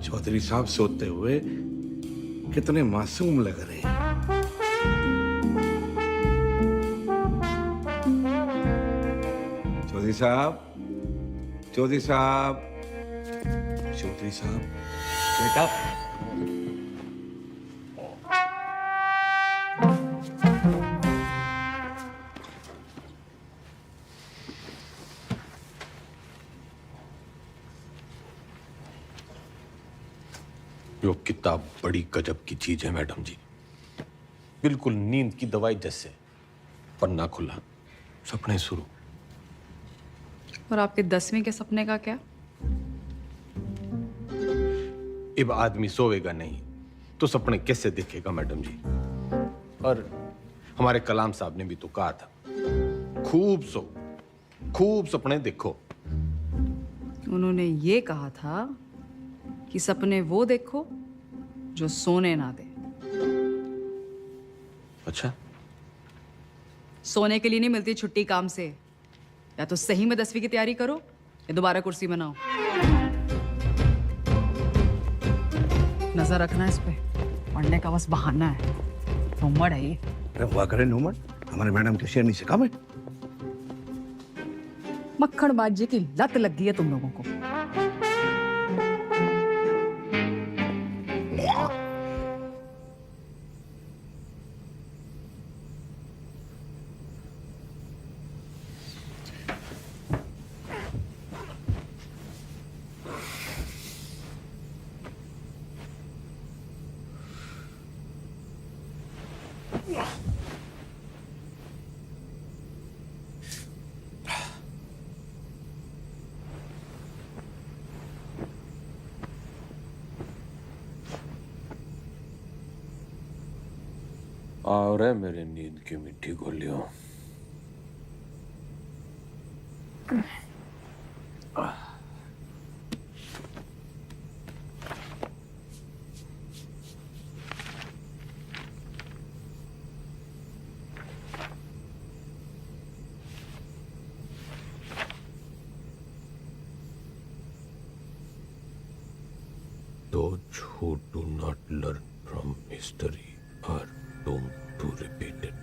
चौधरी साहब सोते हुए कितने मासूम लग रहे हैं। चौधरी साहब, चौधरी साहब, चौधरी साहब, बेटा। यो किताब बड़ी गजब की चीज है मैडम जी, बिल्कुल नींद की दवाई जैसे। पन्ना खुला, सपने शुरू। और आपके 10वीं के सपने का क्या? अब आदमी सोएगा नहीं तो सपने कैसे देखेगा मैडम जी। और हमारे कलाम साहब ने भी तो कहा था, खूब सो, खूब सपने देखो। उन्होंने ये कहा था कि सपने वो देखो जो सोने ना दे। अच्छा, सोने के लिए नहीं मिलती छुट्टी काम से। या तो सही में 10वीं की तैयारी करो या दोबारा कुर्सी बनाओ। नजर रखना इस पे, पढ़ने का बस बहाना है। नूमड़ है ये। अरे हुआ करे नूमड़, हमारे मैडम के शेरनी से कम है। मक्खनबाजी की लत लग गई है तुम लोगों को। और है मेरे नींद की मिट्टी गोलियों। Those who do not learn from history are doomed to repeat it.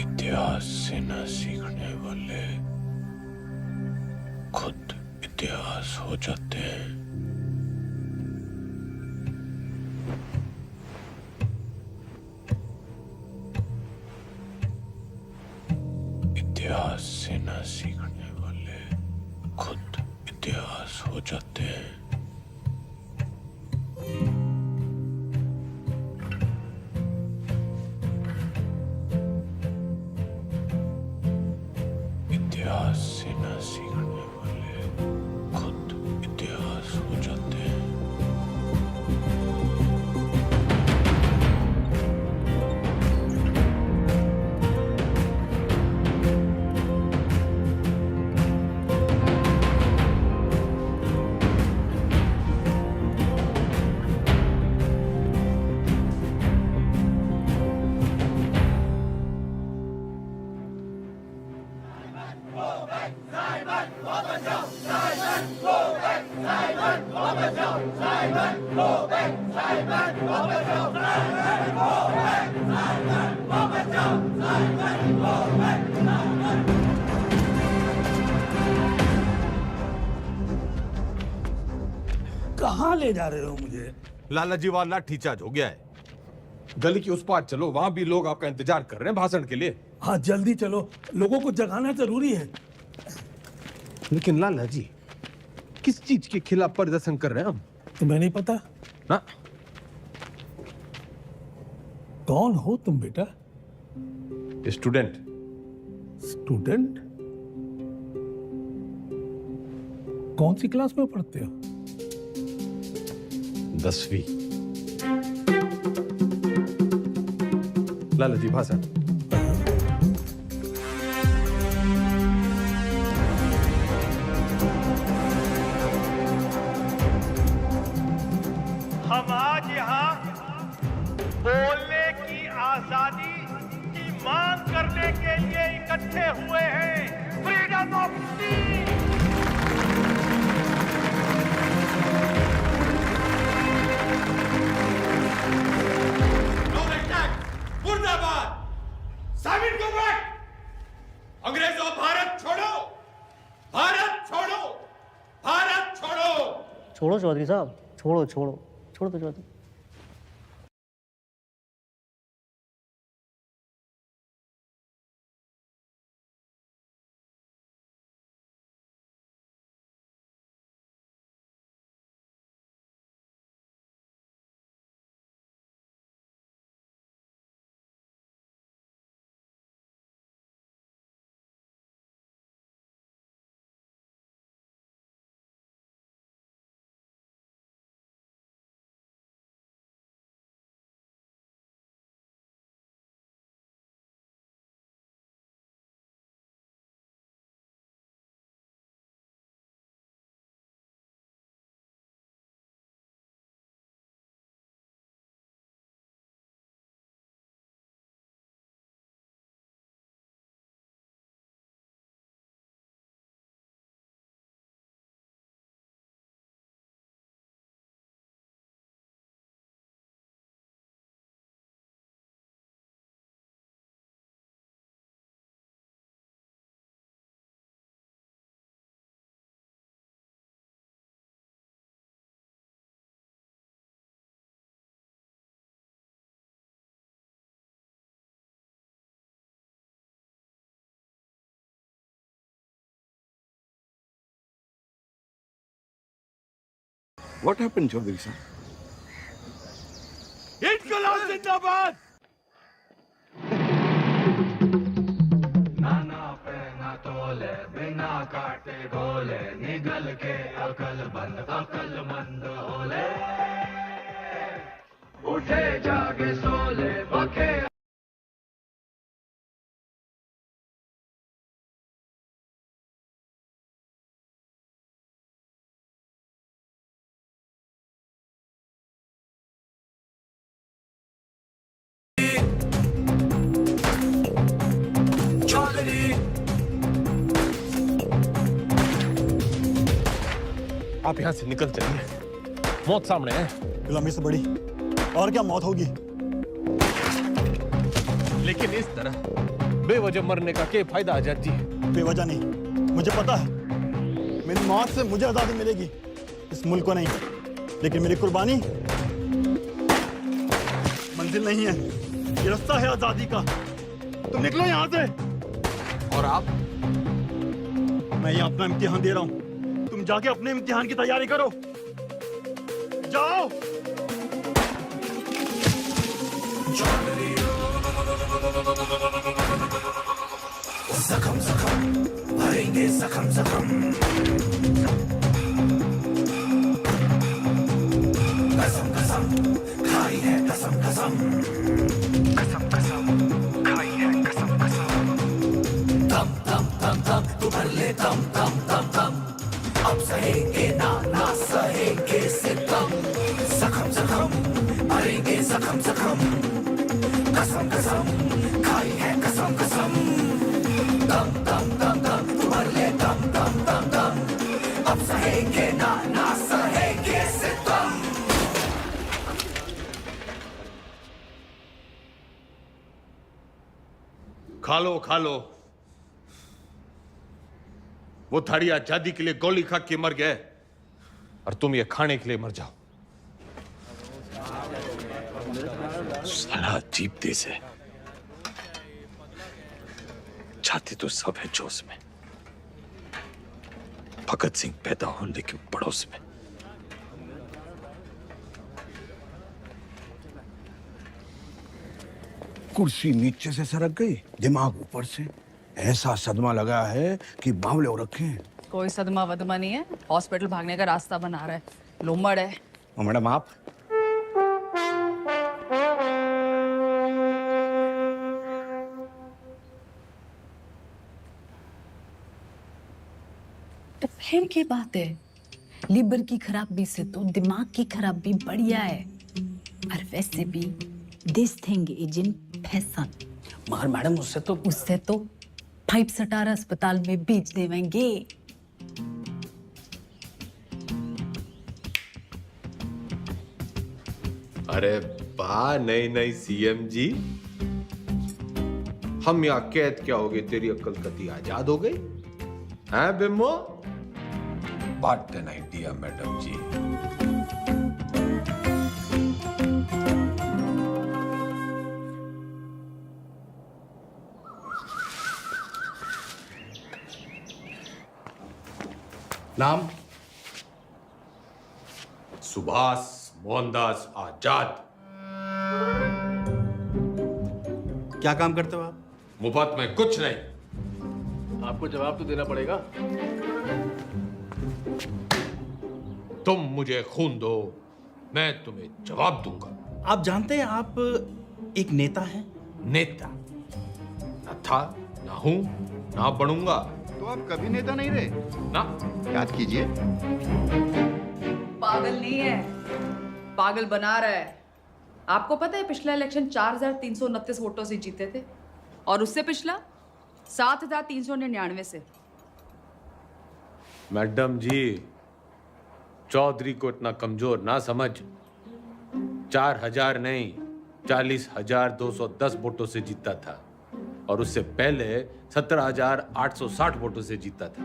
इतिहास से न सीखने वाले खुद इतिहास हो जाते हैं। इतिहास से न सीखने वाले खुद इतिहास हो जाते हैं। इतिहास से न सीखने वाले खुद इतिहास हो जाते हैं। कहाँ ले जा रहे हो मुझे? लाला जी वाला लाठी चार्ज हो गया है। गली की उस पार चलो, वहां भी लोग आपका इंतजार कर रहे हैं भाषण के लिए। हाँ जल्दी चलो, लोगों को जगाना जरूरी है। लेकिन लाला जी, किस चीज के खिलाफ प्रदर्शन कर रहे हैं हम? तुम्हें नहीं पता ना? कौन हो तुम बेटा? स्टूडेंट। स्टूडेंट? कौन सी क्लास में पढ़ते हो? 10वीं। लाला जी भाषण। हम आज यहाँ बोलने की आजादी की मांग करने के लिए इकट्ठे हुए हैं। फ्रीडम या नो पीस। नो अटैक, मुर्दाबाद। साबित गो बैक। अंग्रेजों भारत छोड़ो, भारत छोड़ो, भारत छोड़ो। छोड़ो चौधरी साहब, छोड़ो छोड़ो छोड़ो तो Chaudhary. What happened, Chaudhary sir? इनकलाब जिंदाबाद। नाना पे ना तोले, बिना काटे गोले, निगल के अकलमंद होले। उठे जागे सोले, बखे आप यहाँ से निकल चलिए, मौत सामने है। गुलामी से बड़ी और क्या मौत होगी? लेकिन इस तरह बेवजह मरने का क्या फायदा आजाद जी? बेवजह नहीं, मुझे पता है मेरी मौत से मुझे आजादी मिलेगी, इस मुल्क को नहीं। लेकिन मेरी कुर्बानी मंजिल नहीं है, ये रास्ता है आजादी का। तुम निकलो यहाँ से। और आप? मैं यहाँ अपना इम्तिहान दे रहा हूँ, तुम जाके अपने इम्तिहान की तैयारी करो। जाओ। जख्म जख्म भरेंगे, जख्म जख्म। कसम कसम खाई है, कसम कसम। कसम कसम खाई है, कसम कसम। दम दम दम दम तू भर ले, दम दम दम दम। अब सहेंगे ना ना सहेंगे सितम। जख्म जख्म भरेंगे, जख्म जख्म। कसम कसम खाई है, कसम कसम। दम दम दम दम तू भर ले, दम दम दम दम। अब सहेंगे ना ना सहेंगे सितम। खा लो खा लो। वो थाड़ी आजादी के लिए गोली खा के मर गए और तुम ये खाने के लिए मर जाओ। साला अजीब देश है, जाते तो सब है जोश में। भगत सिंह पैदा हो लेकिन पड़ोस में। कुर्सी नीचे से सरक गई, दिमाग ऊपर से। ऐसा सदमा लगा है कि बावले हो रखे हैं। कोई सदमा वदमा नहीं है, हॉस्पिटल भागने का रास्ता बना रहा है, लोमड़ है। मैडम आप तो फिर की बात है, लीवर की खराबी से तो दिमाग की खराबी बढ़िया है। और वैसे भी this thing is in fashion. मगर मैडम उससे तो 5 स्टार अस्पताल में बेच देवेंगे। अरे वाह, नई नई सीएम जी। हम यहाँ कैद क्या हो गए, तेरी अक्ल कती आजाद हो गई हैं बिम्बो? व्हाट एन आइडिया मैडम जी। नाम? सुभाष मोहनदास आजाद। क्या काम करते हो आप? मुफ्त में कुछ नहीं। आपको जवाब तो देना पड़ेगा। तुम मुझे खून दो, मैं तुम्हें जवाब दूंगा। आप जानते हैं आप एक नेता हैं? नेता न था, ना हूं, ना बनूंगा। तो आप कभी नेता नहीं रहे ना। याद कीजिए। पागल नहीं है, पागल बना रहा है। आपको पता है पिछला इलेक्शन 4,329 वोटों से जीते थे और उससे पिछला 7,399 से। मैडम जी, चौधरी को इतना कमजोर ना समझ। 4,000 नहीं, 40,210 वोटों से जीता था और उससे पहले 17,860 वोटों से जीता था।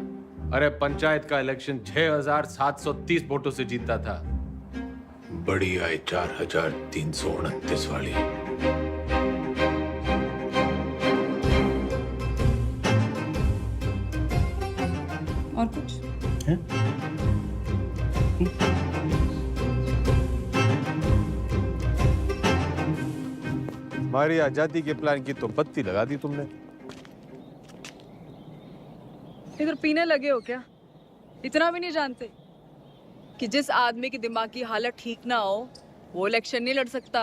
अरे पंचायत का इलेक्शन 6,730 वोटों से जीता था। बड़ी आई 4,329 वाली। और कुछ है? हमारी आजादी के प्लान की तो बत्ती लगा दी तुमने। इधर पीने लगे हो क्या? इतना भी नहीं जानते कि जिस आदमी की दिमाग की हालत ठीक ना हो वो इलेक्शन नहीं लड़ सकता।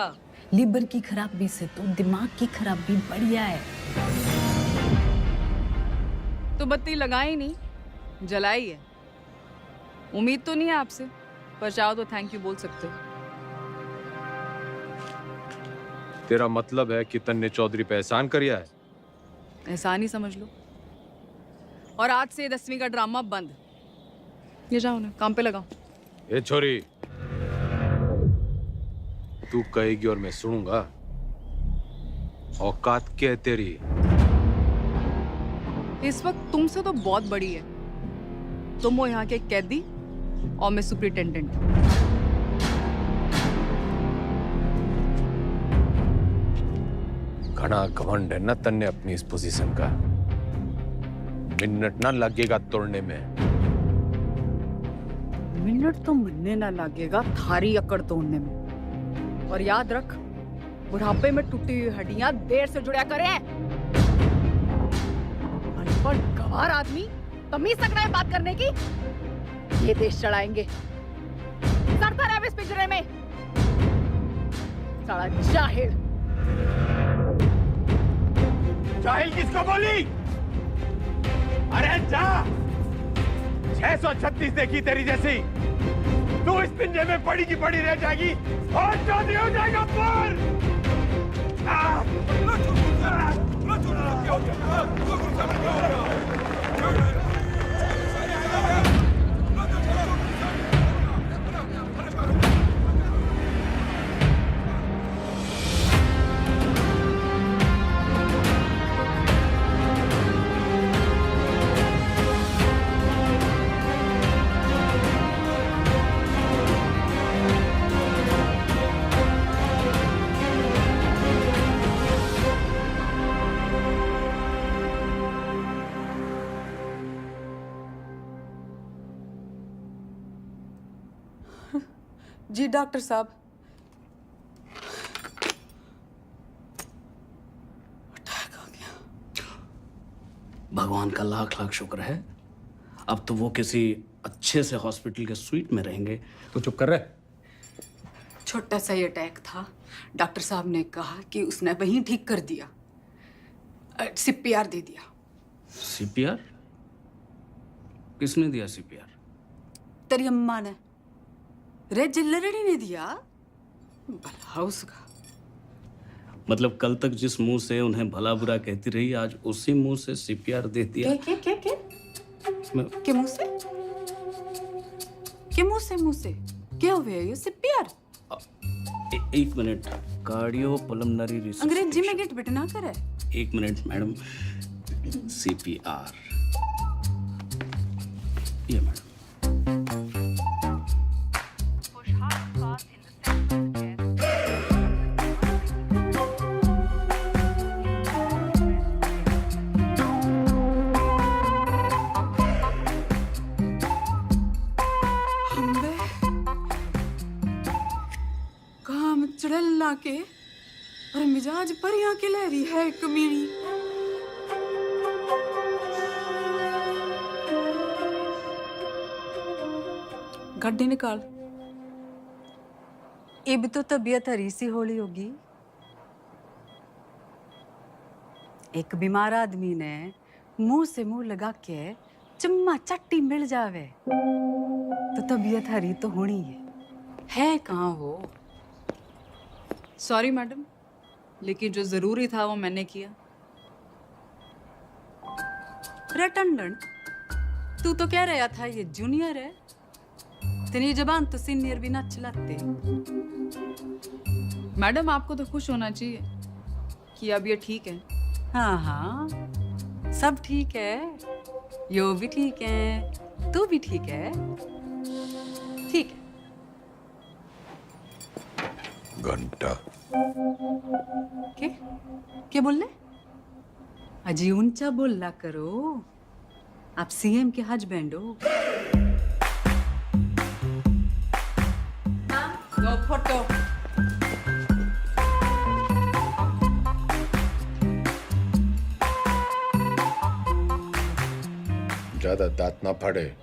लीवर की खराबी से तो दिमाग की खराबी बढ़िया है। तो बत्ती लगाई नहीं, जलाई है। उम्मीद तो नहीं है आपसे, पर चाहो तो थैंक यू बोल सकते हो। तेरा मतलब है कि तन्ने चौधरी पे एहसान करिया है? एहसान ही समझ लो। और आज से 10वीं का ड्रामा बंद। ये जाओ ना, काम पे लगाओ। ए छोरी, तू कहेगी और मैं सुनूंगा। औकात क्या है तेरी? इस वक्त तुमसे तो बहुत बड़ी है। तुम हो यहाँ के कैदी और मैं सुपरिटेंडेंट। घना घमंड है ना तन्ने अपनी इस पोजीशन का। मिनट ना लगेगा तोड़ने में। मिनट तो मिलने ना लगेगा थारी अकड़ तोड़ने में। और याद रख, बुढ़ापे में टूटी हुई हड्डियां देर से जुड़ा करें। अनपढ़ गंवार आदमी तमीज तक नहीं बात करने की। ये देश चढ़ाएंगे। सड़ता रहे इस पिंजरे में। साला जाहिल। जाहिल किसको बोली? अरे जा! 636 देखी तेरी जैसी। तू इस पिंजरे में पड़ी की पड़ी रह जाएगी और चौधरी हो जाएगा पर। जी डॉक्टर साहब। भगवान का लाख लाख शुक्र है। अब तो वो किसी अच्छे से हॉस्पिटल के स्वीट में रहेंगे। तो चुप कर रहे। छोटा सा ही अटैक था। डॉक्टर साहब ने कहा कि उसने वहीं ठीक कर दिया। सीपीआर दे दिया। सीपीआर? किसने दिया सीपीआर? तेरी अम्मा ने। रे जिल्लरड़ी ने दिया। भला उसका। मतलब कल तक जिस मुंह से उन्हें भला बुरा कहती रही, आज उसी मुंह से सीपीआर दे दिया। क्या के मुंह से? के मुंह से क्या हुआ ये सीपीआर? एक मिनट, कार्डियो पल्मोनरी रिसर्च। अंग्रेजी में गेट बिटना करे। एक मिनट मैडम, सीपीआर ये मैडम। काम चढ़ला के और मिजाज परियां के लहरी है कमीनी। गड्डी निकाल। ये भी तो तबीयत हरी सी होली होगी। एक बीमार आदमी ने मुंह से मुंह लगा के चम्मा चट्टी मिल जावे तो तबीयत हरी तो होनी है कहाँ हो? सॉरी मैडम, लेकिन जो जरूरी था वो मैंने किया। रटंडन, तू तो कह रहा था ये जूनियर है, तेरी जबान तो सीनियर भी ना चलाते। मैडम आपको तो खुश होना चाहिए कि अब ये ठीक है। हाँ हाँ, सब ठीक है, यो भी ठीक है, तू भी ठीक है, ठीक है। घंटा क्या बोल रहे? अजी ऊंचा बोला करो, आप सीएम के हस्बैंड हो। दो फोटो। ज्यादा दांत ना फाड़े।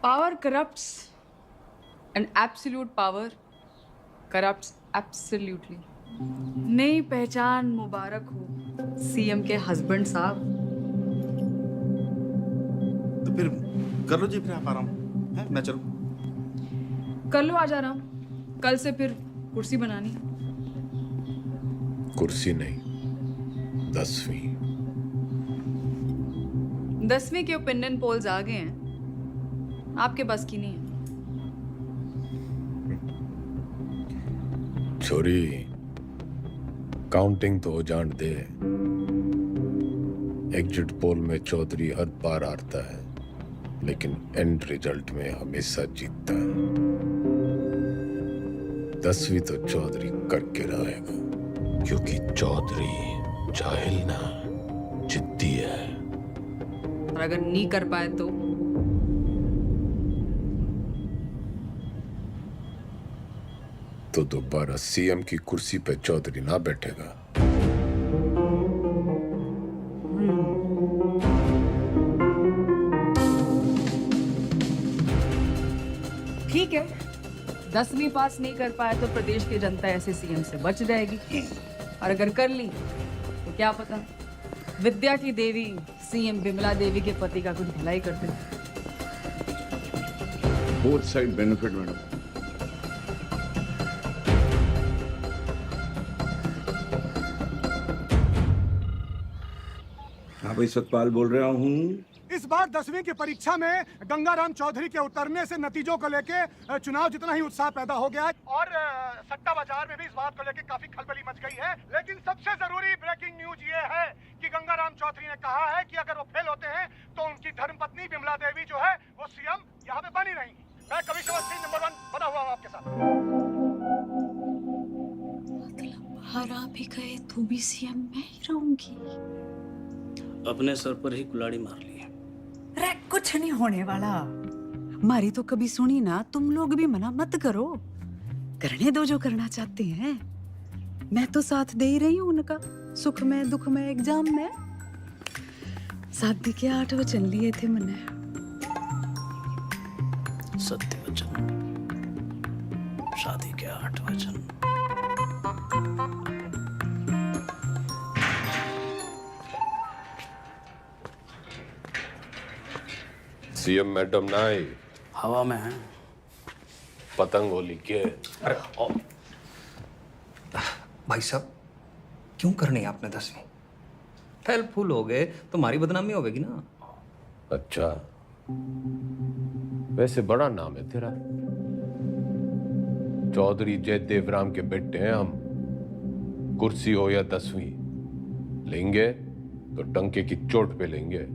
Power corrupts and absolute power corrupts absolutely. नई पहचान मुबारक हो सीएम के हस्बैंड साहब। तो फिर कर लो जी, फिर आप आराम है, मैं चलूं। कर लो आज आराम, कल से फिर कुर्सी बनानी। कुर्सी नहीं, 10वीं। 10वीं के ओपिनियन पोल्स आ गए हैं, आपके बस की नहीं है। छोरी, काउंटिंग तो हो जान दे। एग्जिट पोल में चौधरी हर बार हारता है, लेकिन एंड रिजल्ट में हमेशा जीतता है। 10वीं तो चौधरी करके रहेगा, क्योंकि चौधरी जाहिल ना जिद्दी है। और अगर नहीं कर पाए तो दोबारा सीएम की कुर्सी पे चौधरी ना बैठेगा। ठीक है, 10वीं पास नहीं कर पाए तो प्रदेश की जनता ऐसे सीएम से बच जाएगी, और अगर कर ली तो क्या पता विद्या की देवी सीएम विमला देवी के पति का कुछ भलाई करते। Both side benefit madam. हाँ भाई, सतपाल बोल रहा हूँ। इस बार 10वीं की परीक्षा में गंगाराम चौधरी के उतरने से नतीजों को लेके चुनाव जितना ही उत्साह पैदा हो गया है, और सट्टा बाजार में भी इस बात को लेके काफी खलबली मच गई है। लेकिन सबसे जरूरी ब्रेकिंग न्यूज ये है कि गंगाराम चौधरी ने कहा है कि अगर वो फेल होते हैं तो उनकी धर्मपत्नी विमला देवी जो है वो सीएम यहाँ पे बनी रहेंगी। मैं कमिश्नर सिंह नंबर 1 बना हुआ हूँ आपके साथ। मतलब हरा भी गए तो भी सीएम मैं ही रहूंगी। अपने सर पर ही कुल्हाड़ी मार ली है। रे कुछ नहीं होने वाला, मारी तो कभी सुनी ना। तुम लोग भी मना मत करो, करने दो जो करना चाहते हैं। मैं तो साथ दे ही रही हूँ उनका, सुख में दुख में एग्जाम में। शादी के 8 वचन लिए थे मैंने। सत्य वचन, शादी के 8 वचन। सीएम मैडम ना आई, हवा में है। पतंग होली के। अरे भाई साहब क्यों करनी आपने 10वीं? फेल फूल हो गए तो हमारी बदनामी होगी ना। अच्छा, वैसे बड़ा नाम है तेरा। चौधरी जयदेव राम के बेटे हैं हम। कुर्सी हो या 10वीं, लेंगे तो टंके की चोट पे लेंगे।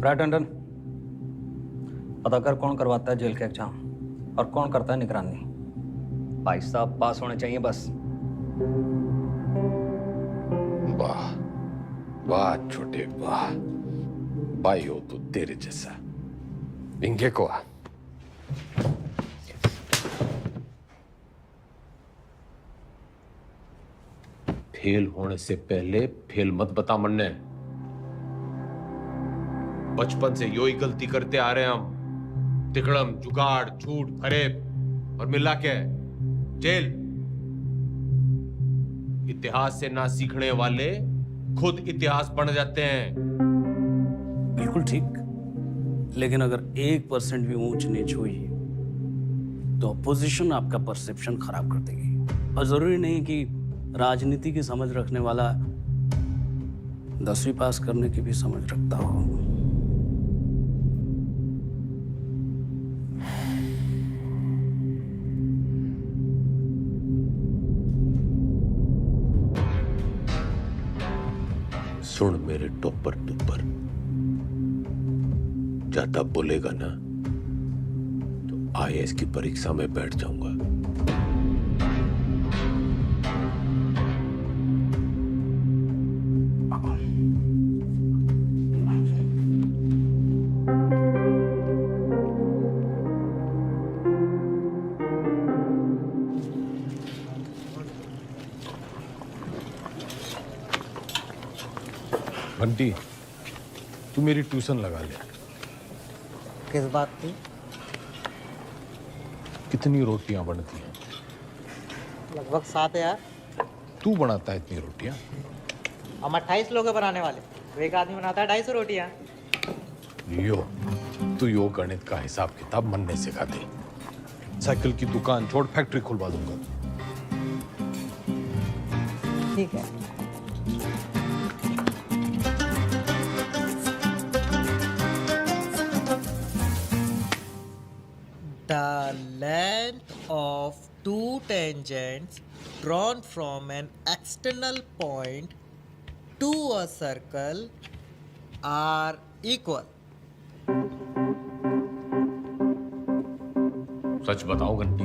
राइट टंडन, पता कर कौन करवाता है जेल के एग्जाम और कौन करता है निगरानी। भाई साहब पास होने चाहिए बस। वाह वाह छोटे वाह, भाई हो तो तेरे जैसा। इंगे को आ। फेल होने से पहले फेल मत बता मन्ने। बचपन से यो ही गलती करते आ रहे हैं हम। तिकड़म, जुगाड़, झूठ, फरेब और मिला के जेल। इतिहास से ना सीखने वाले खुद इतिहास बन जाते हैं। बिल्कुल ठीक, लेकिन अगर 1% भी ऊंच नीच हुई तो अपोजिशन आपका परसेप्शन खराब कर देगी। और जरूरी नहीं कि राजनीति की समझ रखने वाला 10वीं पास करने की भी समझ रखता हो। सुन मेरे टोपर टुपर, ज्यादा बोलेगा ना तो IAS की परीक्षा में बैठ जाऊंगा। बंटी, तू मेरी ट्यूशन लगा ले। किस बात की? कितनी रोटियां बनती हैं? लगभग 7 यार। तू बनाता है इतनी रोटियां? हम 28 लोग हैं बनाने वाले, तो एक आदमी बनाता है 250 रोटियां। तू यो गणित का हिसाब किताब मनने सिखा दे। साइकिल की दुकान छोड़ फैक्ट्री खुलवा दूंगा। ठीक है। The length of two tangents drawn from an external point to a circle are equal. सच बताओ घंटी,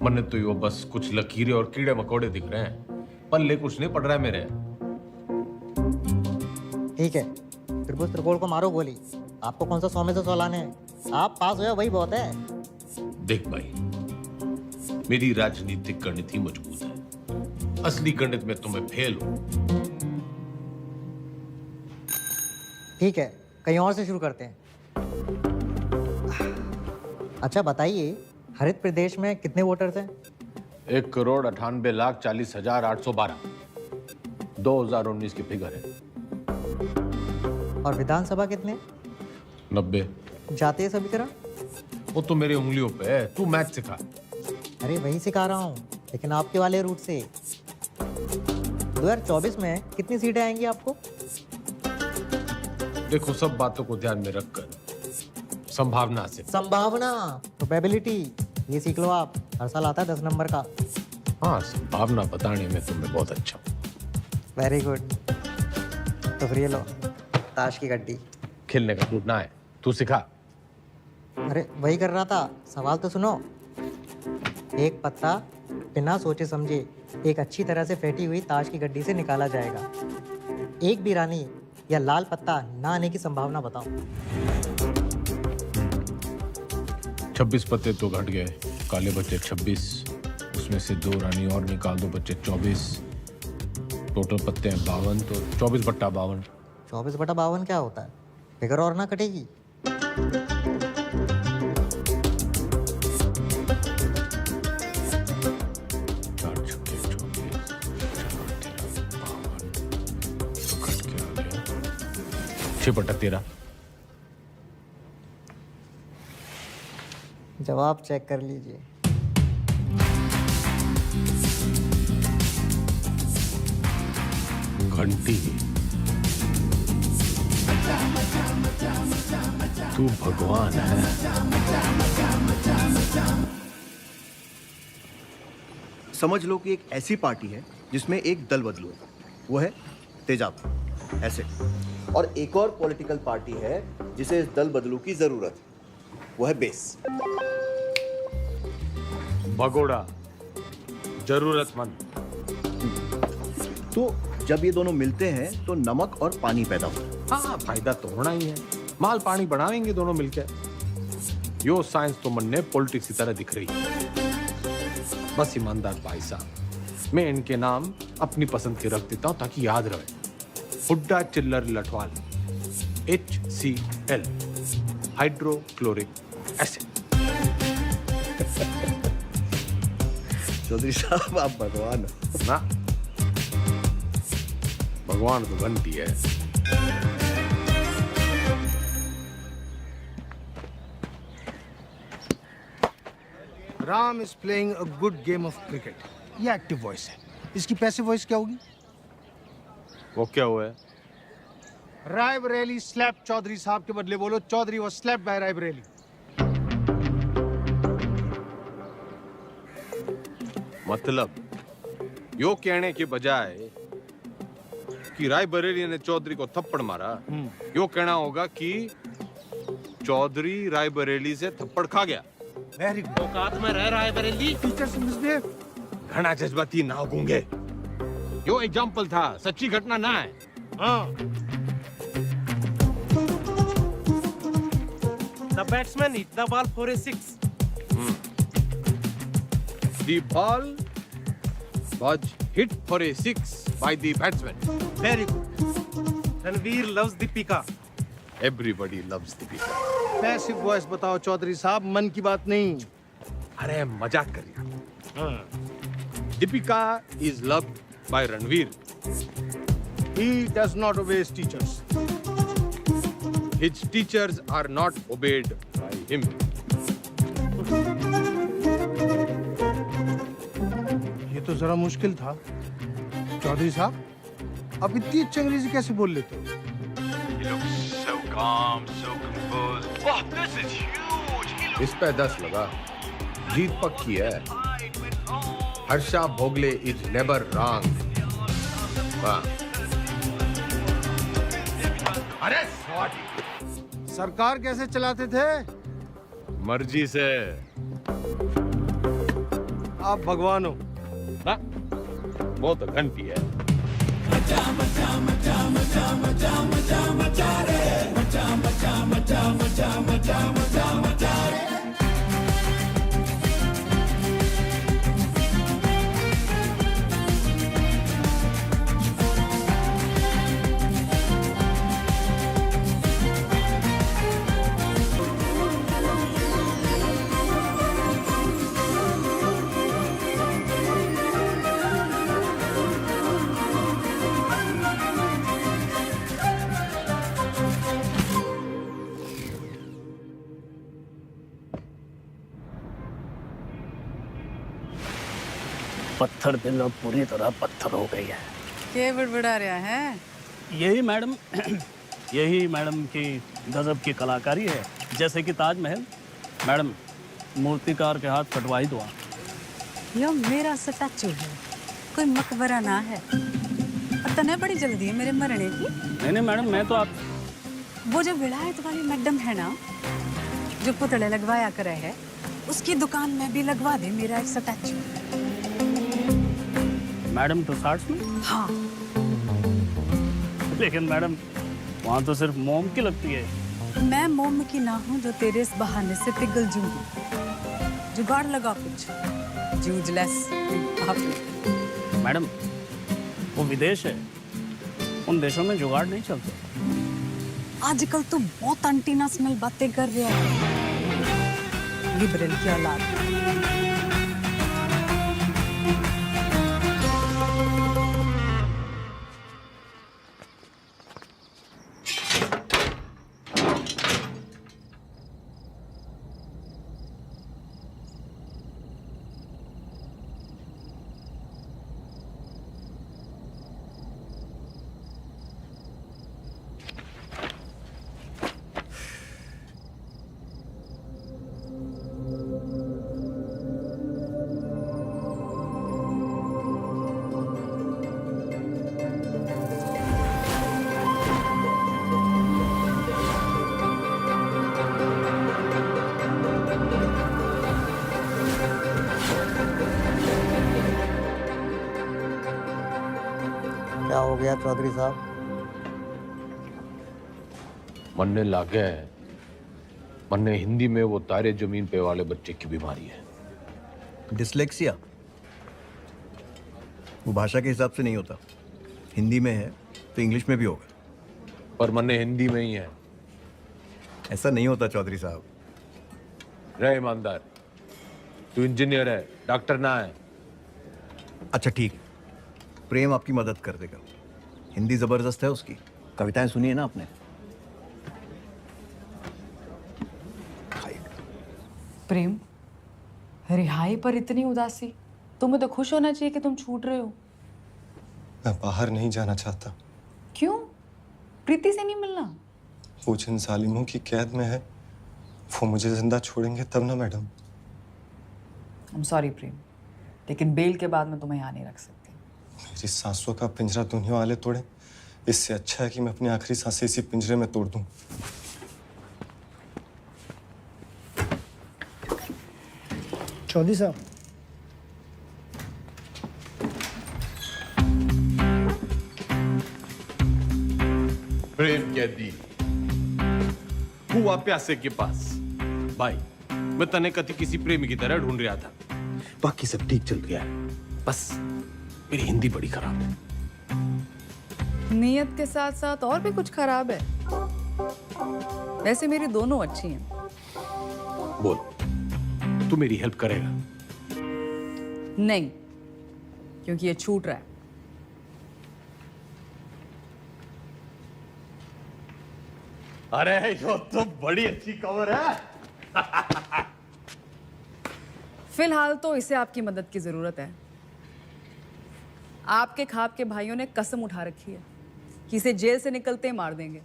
मन्ने तो यो बस कुछ लकीरें और कीड़े मकोड़े दिख रहे हैं, पल्ले कुछ नहीं पड़ रहा है मेरे। ठीक है, त्रिभुज त्रिकोण को मारो गोली। आपको कौन सा 100 में से 100 लाने हैं? आप पास हो वही बहुत है। देख भाई, मेरी राजनीतिक गणित ही मजबूत है, असली गणित में तुम्हें फेल हो। ठीक है, कहीं और से शुरू करते हैं। अच्छा बताइए, हरित प्रदेश में कितने वोटर्स हैं? 1,98,40,812 2019 की फिगर है। और विधानसभा कितने? 90। जातीय समीकरण? वो तो मेरी उंगलियों पे है, तू मैथ सिखा। अरे वही सिखा रहा हूँ, लेकिन आपके वाले रूट से। 2024 में कितनी सीटें आएंगी आपको? देखो, सब बातों को ध्यान में रखकर संभावना से। संभावना, प्रोबेबिलिटी, ये सीख लो आप। हर साल आता है 10 नंबर का। हाँ, संभावना बताने में तुम्हें बहुत अच्छा। Very good. तो फिर ये लो, ताश की गड्डी। खेलने का टूटना है, तू सिखा। अरे वही कर रहा था, सवाल तो सुनो। एक पत्ता बिना सोचे समझे एक अच्छी तरह से फेंटी हुई ताश की गड्डी से निकाला जाएगा। एक भी रानी या लाल पत्ता ना आने की संभावना बताओ। 26 पत्ते तो घट गए, काले बच्चे 26, उसमें से 2 रानी और निकाल दो, बच्चे 24। टोटल पत्ते हैं 52, तो 24/52। 24/52 क्या होता है? फिगर और ना कटेगी। जवाब चेक कर लीजिए। घंटी, तू भगवान है। समझ लो कि एक ऐसी पार्टी है जिसमें एक दल बदलू है, वो है तेजाब ऐसे, और एक और पॉलिटिकल पार्टी है जिसे इस दल बदलू की जरूरत है, वो है बेस। भगोड़ा, जरूरतमंद। तो जब ये दोनों मिलते हैं तो नमक और पानी पैदा होता है। हाँ, फायदा तो होना ही है। माल पानी बढ़ाएंगे दोनों मिलकर। यो साइंस तो मन ने पॉलिटिक्स की तरह दिख रही है। बस ईमानदार भाई साहब, मैं इनके नाम अपनी पसंद के रख देता हूं ताकि याद रहे। Hooda Chhillar Lathwal, HCl, hydrochloric acid. Chaudhary sahab आप भगवान हो। ना, भगवान तो घंटी है। Ram is playing a good game of cricket. ये एक्टिव वॉइस है। इसकी पैसिव वॉइस क्या होगी? वो क्या हुआ है? रायबरेली स्लैप चौधरी साहब के बदले बोलो Chaudhary was slapped by Raebareli. मतलब यो कहने के बजाय कि रायबरेली ने चौधरी को थप्पड़ मारा, यो कहना होगा कि चौधरी रायबरेली से थप्पड़ खा गया। Very good. औकात में रह रायबरेली। टीचर से मिसबिहेव। घना जज्बाती ना गूंगे। यो एग्जाम्पल था, सच्ची घटना ना है। हाँ। The batsman hit the ball for a 6. The ball was hit for a 6 by the batsman. Very good. Ranveer loves Deepika. Everybody loves Deepika. Passive voice बताओ चौधरी साहब, मन की बात नहीं। अरे मजाक कर रहा। Deepika is loved by Ranveer. He does not obey his teachers. His teachers are not obeyed by him. ये तो जरा मुश्किल था। चौधरी साहब, आप इतनी अच्छी अंग्रेजी कैसे बोल लेते हो? He looks so calm, so composed. Wow, this is huge. इस पे 10 लगा। जीत पक्की है। Harsha Bhogle is never wrong. वाह। अरे स्वाटी। सरकार कैसे चलाते थे? मर्जी से। आप भगवान हो। ना, वो तो घंटी है। पत्थर दिल अब पूरी तरह पत्थर हो गई है। क्या बड़बड़ा रहा है? यही मैडम यही मैडम की गजब की कलाकारी है। जैसे कि ताजमहल, मैडम मूर्तिकार के हाथ कटवाई दो। यो मेरा स्टैचू है, कोई मकबरा ना है। पता नहीं बड़ी जल्दी है मेरे मरने की। नहीं मैडम, मैं तो आप वो जो विलायत वाली मैडम है ना, जो पुतले लगवाया करे है, उसकी दुकान में भी लगवा दे मेरा एक स्टैचू। मैडम टुसार्ट्स में? हाँ। लेकिन मैडम वहाँ तो सिर्फ मोम की लगती है। मैं मोम की ना हूँ जो तेरे इस बहाने से पिघल जूंगी। जुगाड़ लगा कुछ, जूझलेस। मैडम वो विदेश है, उन देशों में जुगाड़ नहीं चलते। आजकल तो बहुत एंटीनेशनल बातें कर रहा है, लिबरल की औलाद। हो गया चौधरी साहब? मरने लागे है। मन्ने हिंदी में वो तारे जमीन पे वाले बच्चे की बीमारी है। डिसलेक्सिया वो भाषा के हिसाब से नहीं होता। हिंदी में है तो इंग्लिश में भी होगा। पर मन्ने हिंदी में ही है। ऐसा नहीं होता चौधरी साहब। रहे ईमानदार, तू इंजीनियर है, डॉक्टर ना है। अच्छा ठीक, प्रेम आपकी मदद कर देगा। हिंदी जबरदस्त है उसकी। कविताएं सुनी है ना आपने? प्रेम, रिहाई पर इतनी उदासी? तुम्हें तो खुश होना चाहिए कि तुम छूट रहे हो। मैं बाहर नहीं जाना चाहता। क्यों? प्रीति से नहीं मिलना? वो जिन जालिमों की कैद में है वो मुझे जिंदा छोड़ेंगे तब ना मैडम। आई एम सॉरी प्रेम, लेकिन बेल के बाद मैं तुम्हें यहाँ नहीं रख सकती। मेरी सांसों का पिंजरा दुनिया वाले तोड़े, इससे अच्छा है कि मैं अपनी आखिरी सांसें इसी पिंजरे में तोड़ दूं। चौधरी साहब, प्रेम कैदी हुआ प्यासे के पास। भाई, मैं तने कति किसी प्रेमी की तरह ढूंढ रहा था। बाकी सब ठीक चल गया है, बस मेरी हिंदी बड़ी खराब है। नीयत के साथ साथ और भी कुछ खराब है। वैसे मेरी दोनों अच्छी हैं। बोल, तू मेरी हेल्प करेगा? नहीं, क्योंकि ये छूट रहा है। अरे ये तो बड़ी अच्छी खबर है। फिलहाल तो इसे आपकी मदद की जरूरत है। आपके खाप के भाइयों ने कसम उठा रखी है कि इसे जेल से निकलते ही मार देंगे।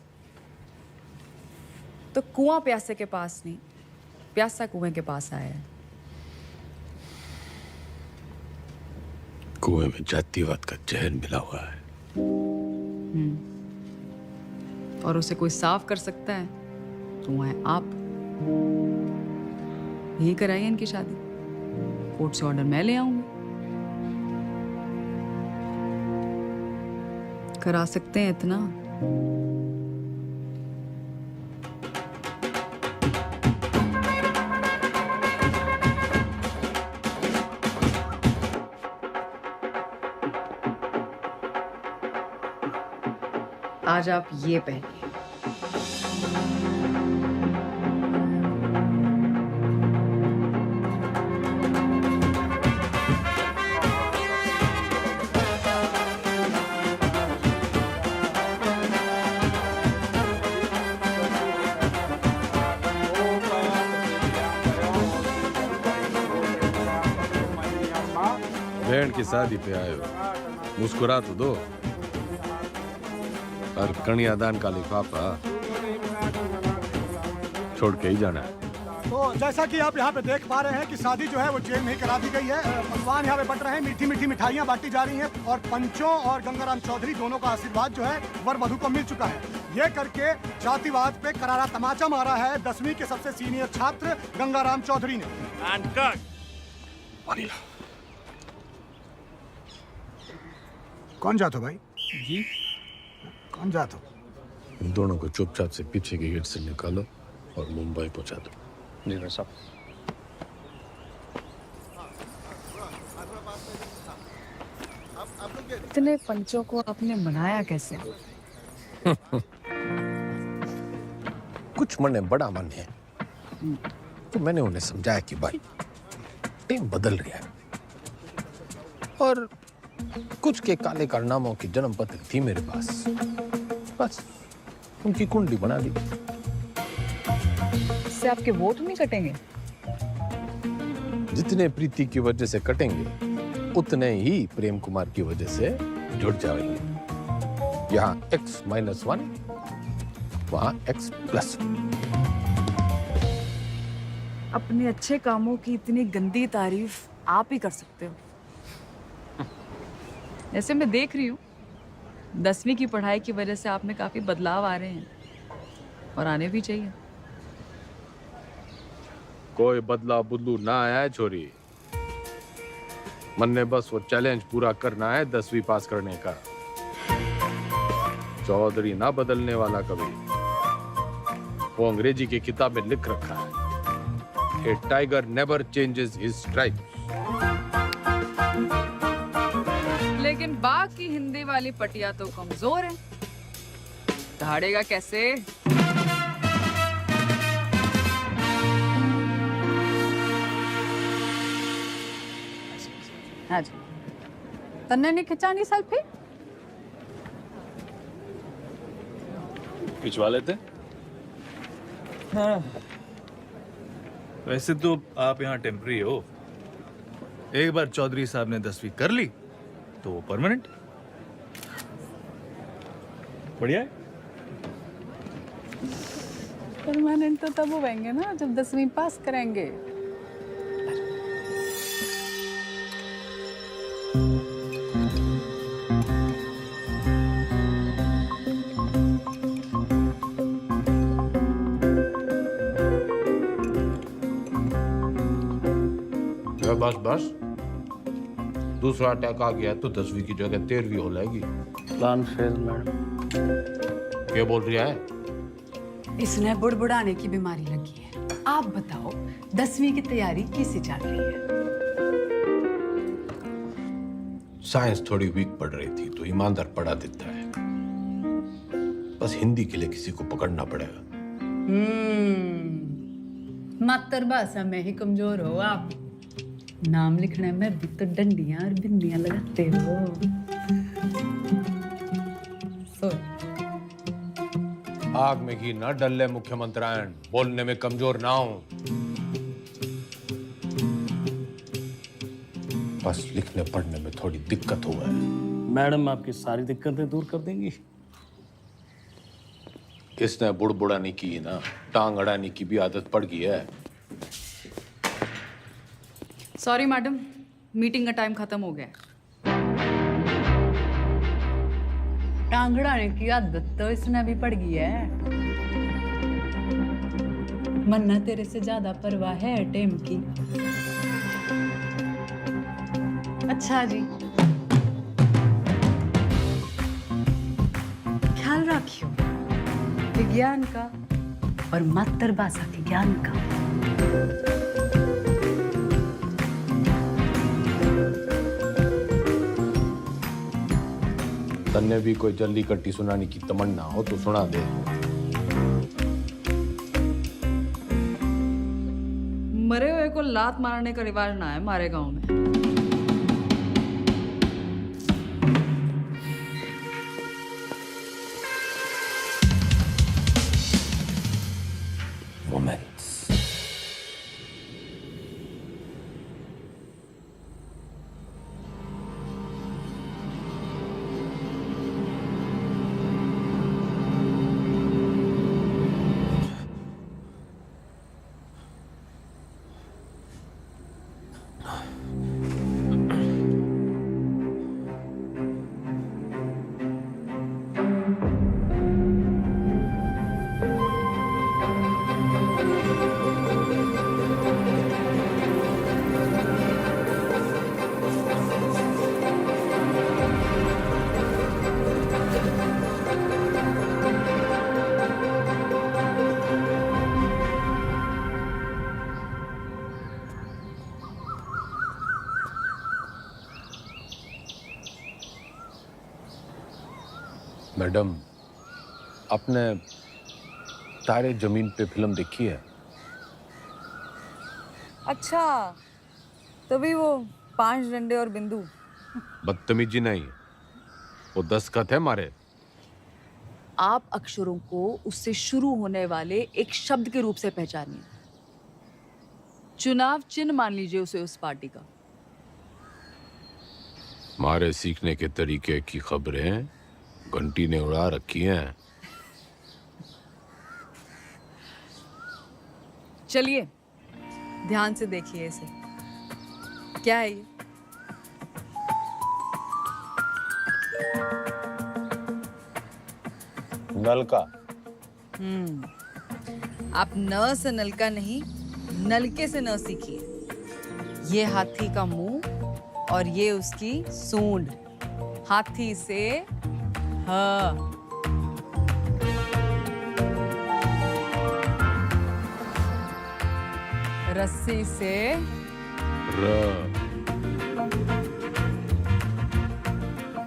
तो कुआं प्यासे के पास नहीं, प्यासा कुएं के पास आया है। कुएं में जातिवाद का जहर मिला हुआ है। और उसे कोई साफ कर सकता है तो वो है आप। यही कराइए इनकी शादी। कोर्ट से ऑर्डर मैं ले आऊंगी। करा सकते हैं इतना? आज आप ये पहनिए। बहन की शादी पे आए हो, मुस्कुरा तो दो। और कन्यादान का लिफाफा छोड़ के ही जाना है। तो जैसा कि आप यहाँ पे देख पा रहे हैं कि शादी जो है वो जेल में ही करा दी गई है। पकवान यहाँ पे बट रहे हैं, मीठी मीठी मिठाइयाँ बांटी जा रही हैं और पंचों और गंगाराम चौधरी दोनों का आशीर्वाद जो है वर वधू को मिल चुका है। ये करके जातिवाद पे करारा तमाचा मारा है 10वीं के सबसे सीनियर छात्र गंगाराम चौधरी ने। कौन जात हो भाई? जी कौन जात हो? इन दोनों को चुपचाप से पीछे के गेट से निकालो और मुंबई पहुंचा दो। जी भाई साहब। इतने पंचों को आपने मनाया कैसे? कुछ मन है, बड़ा मन है, तो मैंने उन्हें समझाया कि भाई टीम बदल रही है और कुछ के काले कारनामों की जन्म पत्र थी मेरे पास, बस उनकी कुंडली बना दी। इससे आपके वोट नहीं कटेंगे? जितने प्रीति की वजह से कटेंगे उतने ही प्रेम कुमार की वजह से जुड़ जाएंगे। यहाँ X-1, वहाँ X+1। अपने अच्छे कामों की इतनी गंदी तारीफ आप ही कर सकते हो। जैसे मैं देख रही हूँ 10वीं की पढ़ाई की वजह से आप में काफी बदलाव आ रहे हैं और आने भी चाहिए। कोई बदला बुदलू ना आया है छोरी। मन ने बस वो चैलेंज पूरा करना है 10वीं पास करने का। चौधरी ना बदलने वाला कभी। वो अंग्रेजी की किताब में लिख रखा है, a tiger never changes his stripe. लेकिन बाघ की हिंदी वाली पटिया तो कमजोर है, दहाड़ेगा कैसे? हाँ जी, तन्ने नहीं खिंचानी सेल्फी? खिंचवा लेते। हाँ, वैसे तो आप यहाँ टेम्पररी हो। एक बार चौधरी साहब ने 10वीं कर ली तो वो परमानेंट। बढ़िया है। परमानेंट तो तब होंगे ना जब 10वीं पास करेंगे। बस बस, दूसरा अटैक आ गया तो 10वीं की जगह 13वीं हो जाएगी। Plan fail madam. क्या बोल रही है? इसने बुड़बुड़ाने की बीमारी लगी है। आप बताओ 10वीं की तैयारी कैसे चल रही है? साइंस थोड़ी वीक पड़ रही थी तो ईमानदार पढ़ा देता है। बस हिंदी के लिए किसी को पकड़ना पड़ेगा। मातृभाषा में ही कमजोर हो आप। नाम लिखने में भी तो डंडियां और बिंदियां लगाते हो। आग में घी न डले मुख्यमंत्रियान, बोलने में कमजोर ना हो। बस लिखने पढ़ने में थोड़ी दिक्कत हुआ है। मैडम आपकी सारी दिक्कतें दूर कर देंगी। इसने बुड़बुड़ाने की ना, टांग अड़ाने की भी आदत पड़ गई है। सॉरी मैडम, मीटिंग का टाइम खत्म हो गया। टांगड़ाने की आदत तो इसने भी पड़ गई है। मन्ना तेरे से ज्यादा परवाह है टेम की। अच्छा जी, ख्याल रखियो विज्ञान का और मातृभाषा के ज्ञान का। तन्ने भी कोई जल्दी कट्टी सुनाने की तमन्ना हो तो सुना दे। मरे हुए को लात मारने का रिवाज ना है हमारे गांव में। मैडम, आपने तारे जमीन पे फिल्म देखी है? अच्छा, तभी वो 5 डंडे और बिंदु। बदतमीजी नहीं, वो 10 खत है मारे। आप अक्षरों को उससे शुरू होने वाले एक शब्द के रूप से पहचानिए। चुनाव चिन्ह मान लीजिए उसे उस पार्टी का। मारे सीखने के तरीके की खबरें घंटी ने उड़ा रखी हैं। चलिए ध्यान से देखिए इसे। क्या है ये? नल का। आप न से नलका नहीं, नलके से न सीखिए। ये हाथी का मुंह और ये उसकी सूंड। हाथी से ह, रस्सी से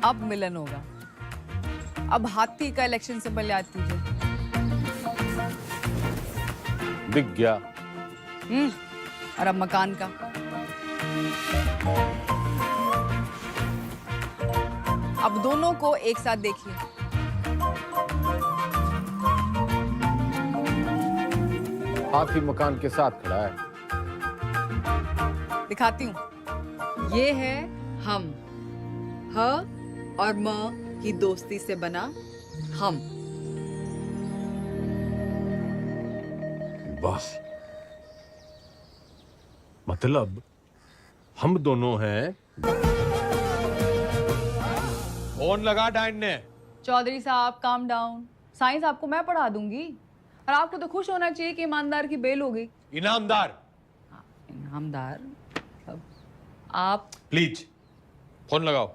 अब मिलन होगा। अब हाथी का इलेक्शन सिंबल याद कीजिए। दिख गया। और अब मकान का। अब दोनों को एक साथ देखिए। हाथी मकान के साथ खड़ा है। दिखाती हूँ। ये है हम, ह और म की दोस्ती से बना हम। बस मतलब हम दोनों हैं। फोन लगा डाइन ने। चौधरी साहब काम डाउन। साइंस आपको मैं पढ़ा दूंगी और आपको तो खुश होना चाहिए कि ईमानदार की बेल हो गई। इनामदार। इनामदार आप प्लीज फोन लगाओ।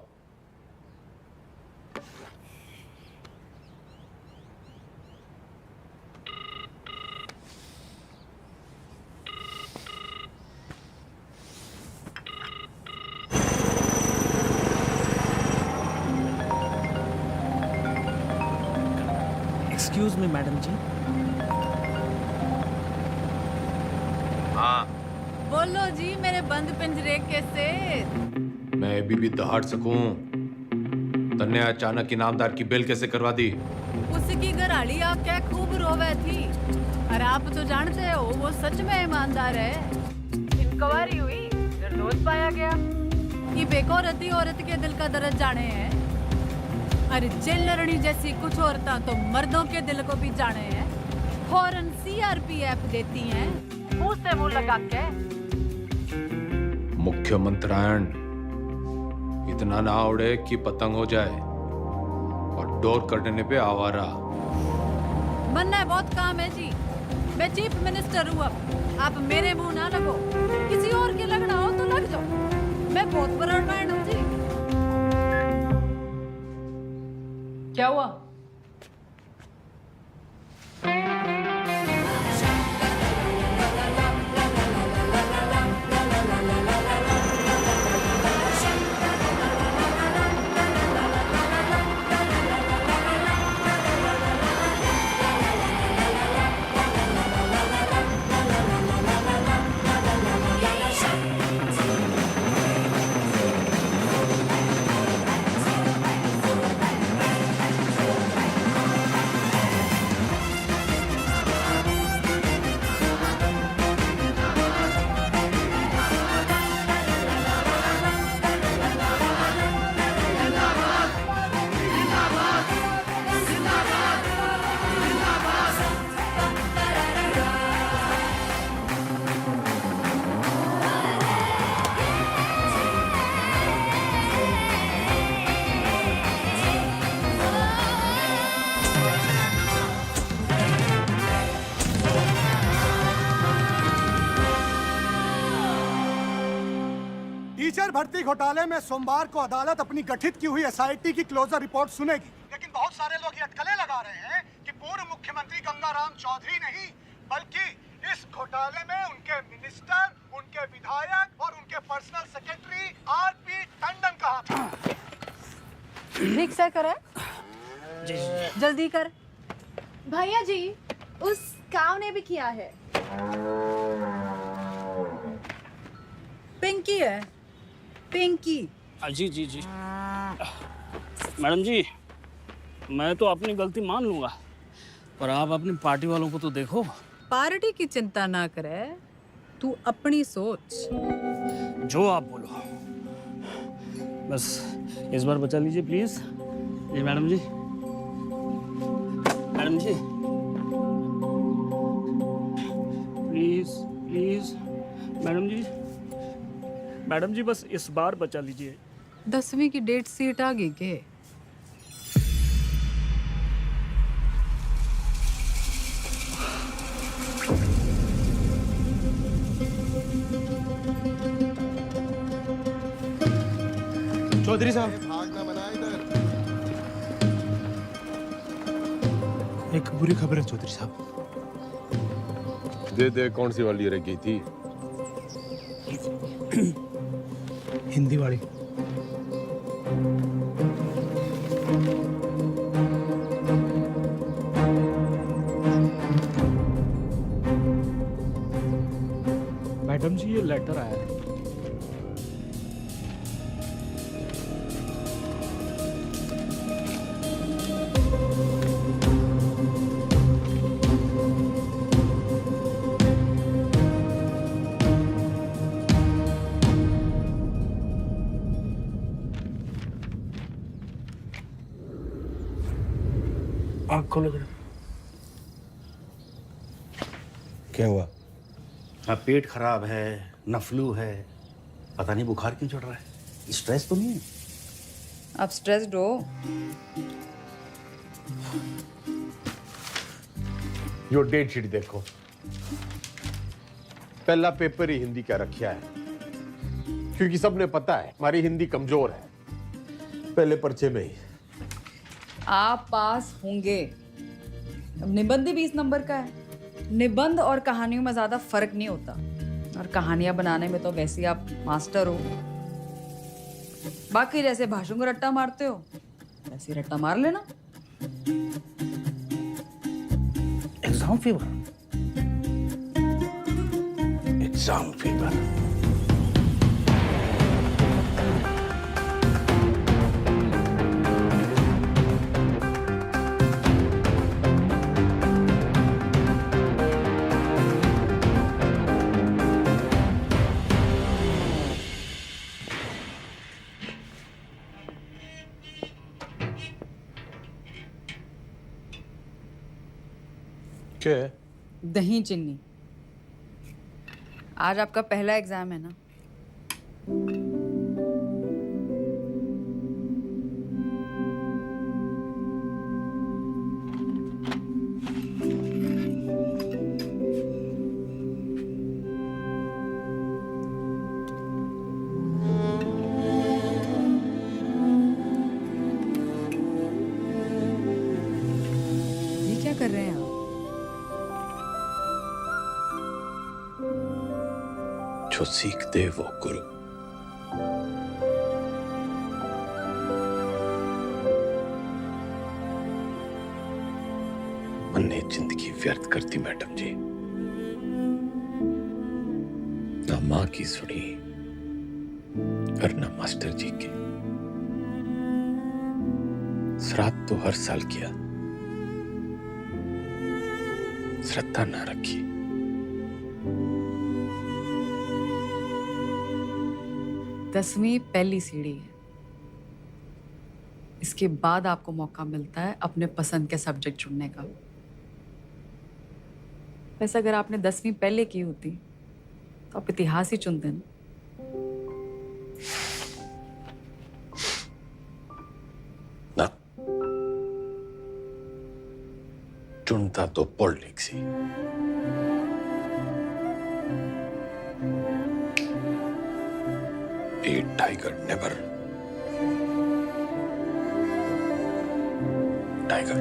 एक्सक्यूज मी मैडम जी। हाँ बोलो जी मेरे बंद पिंजरे के सेठ। मैं अभी भी दहाड़ सकूं। तन्ने अचानक इनामदार की बेल कैसे करवा दी? उसकी घराड़ी आप क्या खूब रोवे थी। और आप तो जानते हो वो सच में ईमानदार है। इंक्वायरी हुई, निर्दोष पाया गया। ये बेकौरती औरत के दिल का दर्द जाने हैं। अरे जेल लड़नी जैसी कुछ औरतां तो मर्दों के दिल को भी जाने हैं। फौरन सीआरपीएफ देती हैं मुंह से मुंह लगा के। मुख्यमंत्रियान इतना ना उड़े कि पतंग हो जाए और डोर कटने पे आवारा। बनना बहुत काम है जी। मैं चीफ मिनिस्टर हूँ। अब आप मेरे मुंह ना लगो। किसी और के लगना हो तो लग जाओ। मैं बहुत ब्रॉडमाइंड हूँ जी। क्या हुआ? टीचर भर्ती घोटाले में सोमवार को अदालत अपनी गठित की हुई एसआईटी की क्लोजर रिपोर्ट सुनेगी। लेकिन बहुत सारे लोग ये अटकलें लगा रहे हैं कि पूर्व मुख्यमंत्री गंगाराम चौधरी नहीं बल्कि इस घोटाले में उनके मिनिस्टर, उनके विधायक और उनके पर्सनल सेक्रेटरी आरपी टंडन का हाथ है। रिक्शा करे जल्दी कर। भैया जी उस काव ने भी किया है। पिंकी है पिंकी। जी जी जी मैडम जी, मैं तो अपनी गलती मान लूंगा, पर आप अपनी पार्टी वालों को तो देखो। पार्टी की चिंता ना करे, तू अपनी सोच। जो आप बोलो, बस इस बार बचा लीजिए प्लीज। जी मैडम जी, मैडम जी प्लीज प्लीज, मैडम जी, मैडम जी बस इस बार बचा लीजिए। 10वीं की डेट सीट आ गई के? चौधरी साहब, भागना मना इधर। एक बुरी खबर है चौधरी साहब। दे कौन सी वाली रह गई थी? हिंदी वाली। मैडम जी, ये लेटर आया है। आँख खोलो जरा। क्या हुआ? हाँ, पेट खराब है, न फ्लू है, पता नहीं बुखार क्यों चढ़ रहा है। स्ट्रेस तो नहीं है? आप स्ट्रेस्ड हो? यो डेट शीट देखो, पहला पेपर ही हिंदी का रखा है, क्योंकि सबने पता है हमारी हिंदी कमजोर है। पहले पर्चे में ही आप पास होंगे। अब निबंध ही 20 नंबर का है। निबंध और कहानियों में ज्यादा फर्क नहीं होता, और कहानियां बनाने में तो वैसे ही आप मास्टर हो। बाकी जैसे भाषण को रट्टा मारते हो, वैसे ही रट्टा मार लेना। Exam fever. Exam fever. क्या है? दही चिन्नी। आज आपका पहला एग्जाम है ना? ये क्या कर रहे हैं आप? जो सीख दे वो गुरु। मैंने जिंदगी व्यर्थ करती मैडम जी, ना माँ की सुनी और ना मास्टर जी की। श्राद्ध तो हर साल किया, श्रद्धा ना रखी। दसवीं पहली सीढ़ी है। इसके बाद आपको मौका मिलता है अपने पसंद के सब्जेक्ट चुनने का। वैसे अगर आपने 10वीं पहले की होती तो आप इतिहास ही चुनते ना। ना, चुनता तो politics he. A tiger never. Tiger.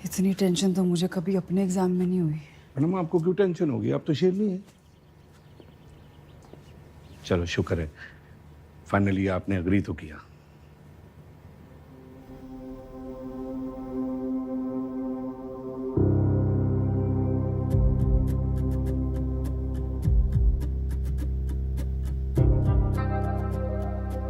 इतनी टेंशन तो मुझे कभी अपने एग्जाम में नहीं हुई। मैडम, आपको क्यों टेंशन होगी? आप तो शेरनी है। चलो शुक्र है, फाइनली आपने अग्री तो किया।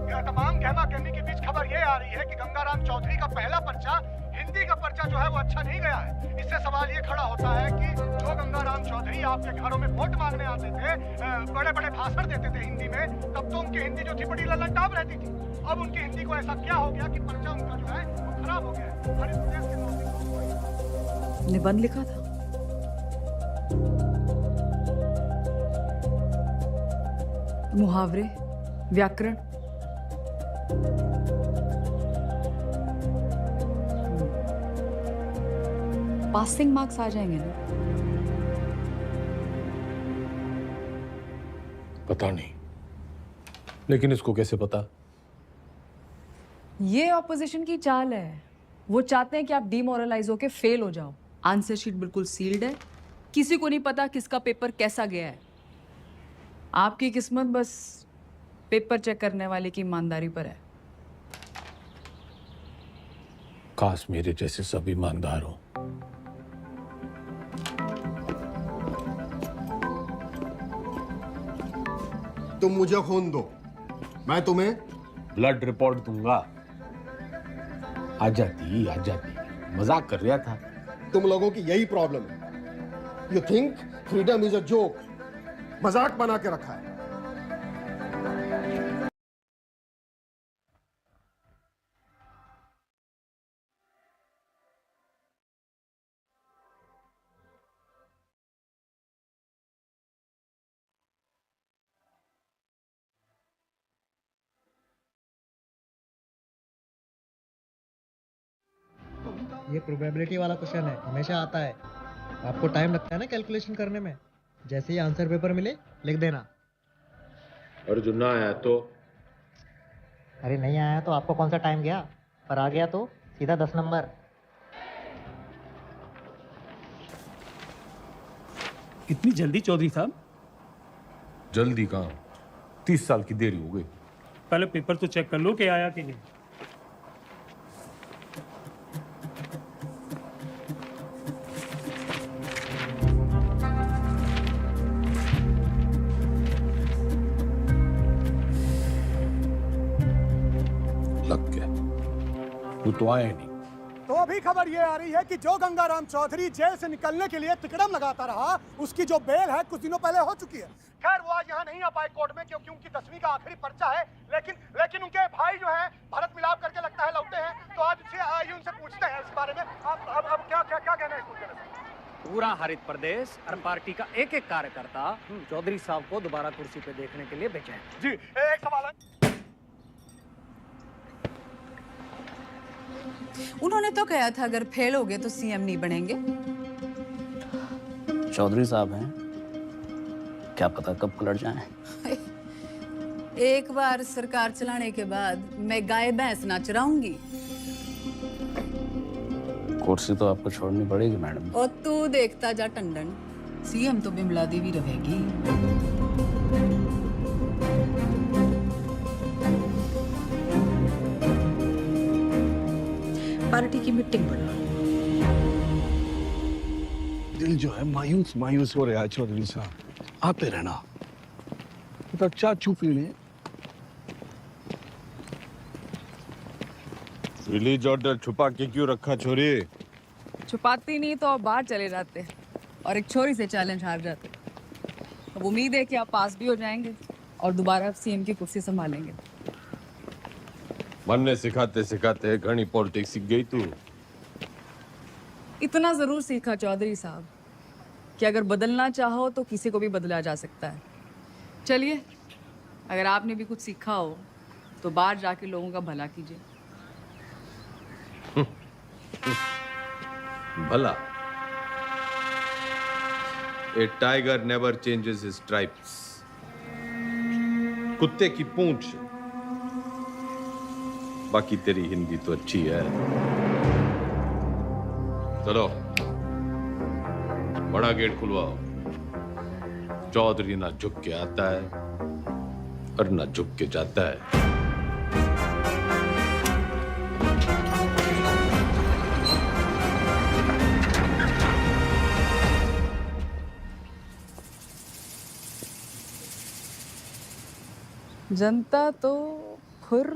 यह तमाम कहमा कहमी के बीच खबर ये आ रही है कि गंगाराम चौधरी का पहला पर्चा, हिंदी का पर्चा जो है वो अच्छा नहीं गया है। इससे सवाल ये खड़ा होता है कि जो गंगाराम चौधरी आपके घरों में वोट मांगने आते थे, बड़े बड़े भाषण देते थे हिंदी में, तब तो उनकी हिंदी जो थी बड़ी ललनटाप रहती थी। अब उनकी हिंदी को ऐसा क्या हो गया कि पर्चा उनका जो है वो खराब हो गया है। हर इस प्रदेश के नागरिकों निबंध लिखा था। मुहावरे, व्याकरण, पासिंग मार्क्स आ जाएंगे ना। पता नहीं, लेकिन इसको कैसे पता? ये ऑपोजिशन की चाल है। वो चाहते हैं कि आप डिमोरलाइज होके फेल हो जाओ। आंसर शीट बिल्कुल सील्ड है, किसी को नहीं पता किसका पेपर कैसा गया है। आपकी किस्मत बस पेपर चेक करने वाले की ईमानदारी पर है। काश मेरे जैसे सब ईमानदार हो। तुम मुझे खून दो, मैं तुम्हें ब्लड रिपोर्ट दूंगा। आ जाती, मजाक कर रहा था। तुम लोगों की यही प्रॉब्लम है। You think freedom is a joke, मजाक बना के रखा है। ये प्रोबेबिलिटी वाला क्वेश्चन है, हमेशा आता है। आपको टाइम लगता है ना कैलकुलेशन करने में। जैसे ही आंसर पेपर मिले लिख देना। और जो ना आया तो? अरे नहीं आया तो आपको कौन सा टाइम गया, पर आ गया तो सीधा 10 नंबर। इतनी जल्दी चौधरी साहब? जल्दी कहाँ, 30 साल की देरी हो गई। पहले पेपर तो चेक कर लो कि आया कि नहीं। लग गया, तू तो आया नहीं। तो अभी खबर ये आ रही है कि जो गंगाराम चौधरी जेल से निकलने के लिए तिकड़म लगाता रहा, उसकी जो बेल है कुछ दिनों पहले हो चुकी है। खैर वो आज यहाँ नहीं आ पाए कोर्ट में, क्योंकि उनकी 10वीं का आखिरी पर्चा है। लेकिन उनके भाई जो हैं भारत मिलाप करके लगता है लौटे हैं, तो आज आइए उनसे पूछते हैं इस बारे में। अब क्या कहना है इसको? पूरा हरित प्रदेश और पार्टी का एक एक कार्यकर्ता चौधरी साहब को दोबारा कुर्सी पे देखने के लिए बेचैन। जी एक सवाल है। उन्होंने तो कहा था अगर फेल हो गए तो सीएम नहीं बनेंगे। चौधरी साहब हैं, क्या पता कब पलट जाएं। एक बार सरकार चलाने के बाद मैं गाय भैंस ना चराऊंगी। कुर्सी तो आपको छोड़नी पड़ेगी मैडम। और तू देखता जा टंडन, सीएम तो बिमला देवी रहेगी। पार्टी की मीटिंग बुला। दिल जो है मायूस मायूस हो रहा है चौधरी साहब, आते रहना। तो चाय चू पी लें। रिलीज ऑर्डर छुपा के क्यों रखा छोरी? छुपाती नहीं तो आप बाहर चले जाते और एक छोरी से चैलेंज हार जाते। अब उम्मीद है कि आप पास भी हो जाएंगे और दोबारा सीएम की कुर्सी संभालेंगे। मन ने सिखाते सिखाते घनी पॉलिटिक्स सीख गई तू। इतना जरूर सीखा चौधरी साहब कि अगर बदलना चाहो तो किसी को भी बदला जा सकता है। चलिए, अगर आपने भी कुछ सीखा हो तो बाहर जाके लोगों का भला कीजिए। भला? A tiger never changes his stripes. कुत्ते की पूंछ। बाकी तेरी हिंदी तो अच्छी है। चलो बड़ा गेट खुलवाओ। चौधरी ना झुक के आता है और ना झुक के जाता है। जनता तो खुर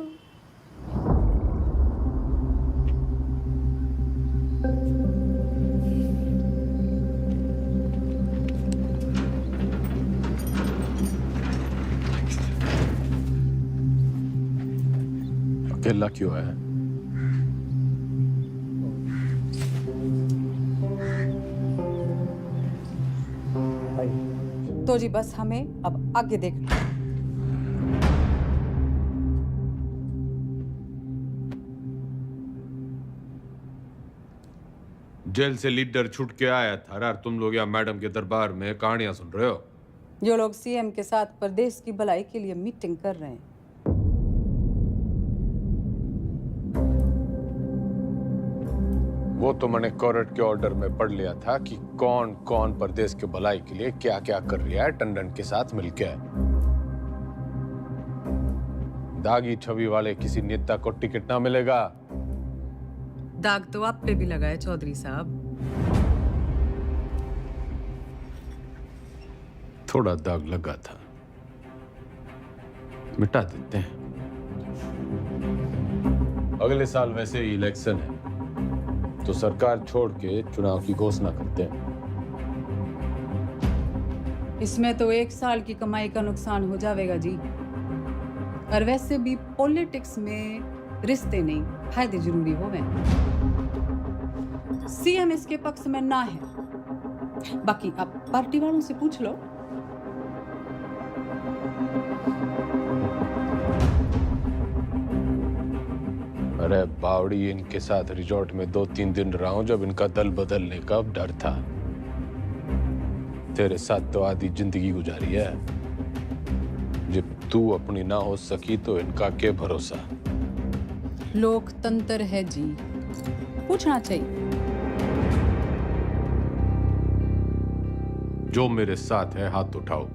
अकेला क्यों है? तो जी बस हमें अब आगे देखना। जेल से लीडर छूट के आया था और तुम लोग यहाँ मैडम के दरबार में कहानियां सुन रहे हो। जो लोग सीएम के साथ प्रदेश की भलाई के लिए मीटिंग कर रहे हैं। वो तो मैंने कोर्ट के ऑर्डर में पढ़ लिया था कि कौन कौन प्रदेश के भलाई के लिए क्या क्या कर रहा है टंडन के साथ मिलकर। दागी छवि वाले किसी नेता को टिकट ना मिलेगा। दाग तो आप पे भी लगा है चौधरी साहब। थोड़ा दाग लगा था, मिटा देते हैं। अगले साल वैसे ही इलेक्शन है तो सरकार छोड़ के चुनाव की घोषणा करते हैं। इसमें तो 1 साल की कमाई का नुकसान हो जाएगा जी। और वैसे भी पॉलिटिक्स में रिश्ते नहीं, फायदे जरूरी होवे। सीएम इसके पक्ष में ना है, बाकी आप पार्टी वालों से पूछ लो। अरे बावड़ी, इनके साथ रिजॉर्ट में 2-3 दिन रहा हूं जब इनका दल बदलने का डर था। तेरे साथ तो आधी जिंदगी गुजारी है। जब तू अपनी ना हो सकी तो इनका क्या भरोसा। लोकतंत्र है जी, पूछना चाहिए। जो मेरे साथ है हाथ उठाओ।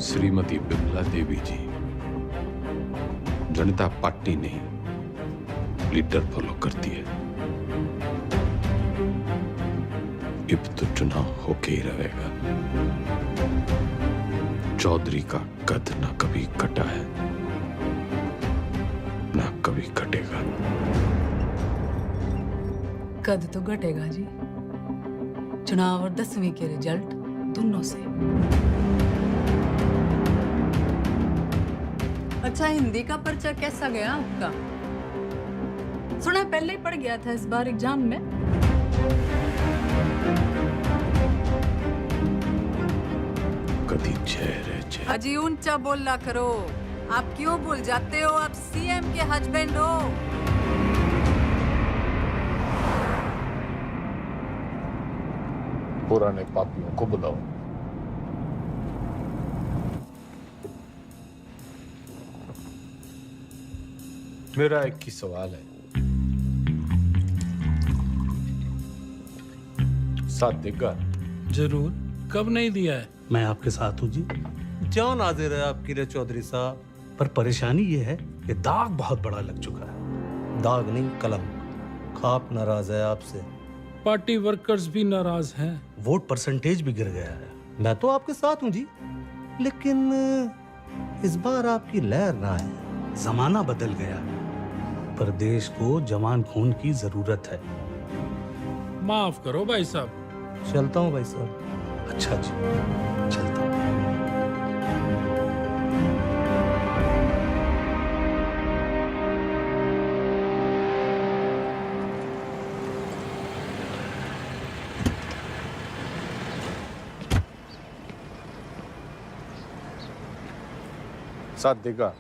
श्रीमती बिमला देवी जी, जनता पार्टी नहीं लीडर फॉलो करती है। अब तो चुनाव होके ही रहेगा। चौधरी का कद ना कभी कटा है ना कभी कटेगा। कद तो घटेगा जी, चुनाव और 10वीं के रिजल्ट दोनों से। अच्छा, हिंदी का पर्चा कैसा गया आपका? सुना पहले ही पड़ गया था इस बार एग्जाम में। कभी चेहरे अजी ऊंचा बोलना करो। आप क्यों भूल जाते हो आप सीएम के हस्बैंड हो? पुराने पापियों को बुलाओ। मेरा एक ही सवाल है, साथ देगा? जरूर, कब नहीं दिया है? मैं आपके साथ हूँ जी। जान हाजिर है आपकी रे चौधरी साहब, पर परेशानी ये है कि दाग बहुत बड़ा लग चुका है। दाग नहीं, कलम। खाप नाराज है आपसे, पार्टी वर्कर्स भी नाराज हैं, वोट परसेंटेज भी गिर गया है। मैं तो आपके साथ हूँ जी, लेकिन इस बार आपकी लहर ना है। जमाना बदल गया है, प्रदेश को जवान खून की जरूरत है। माफ करो भाई साहब। चलता हूँ भाई साहब। अच्छा जी, चलता हूँ। साथ देगा?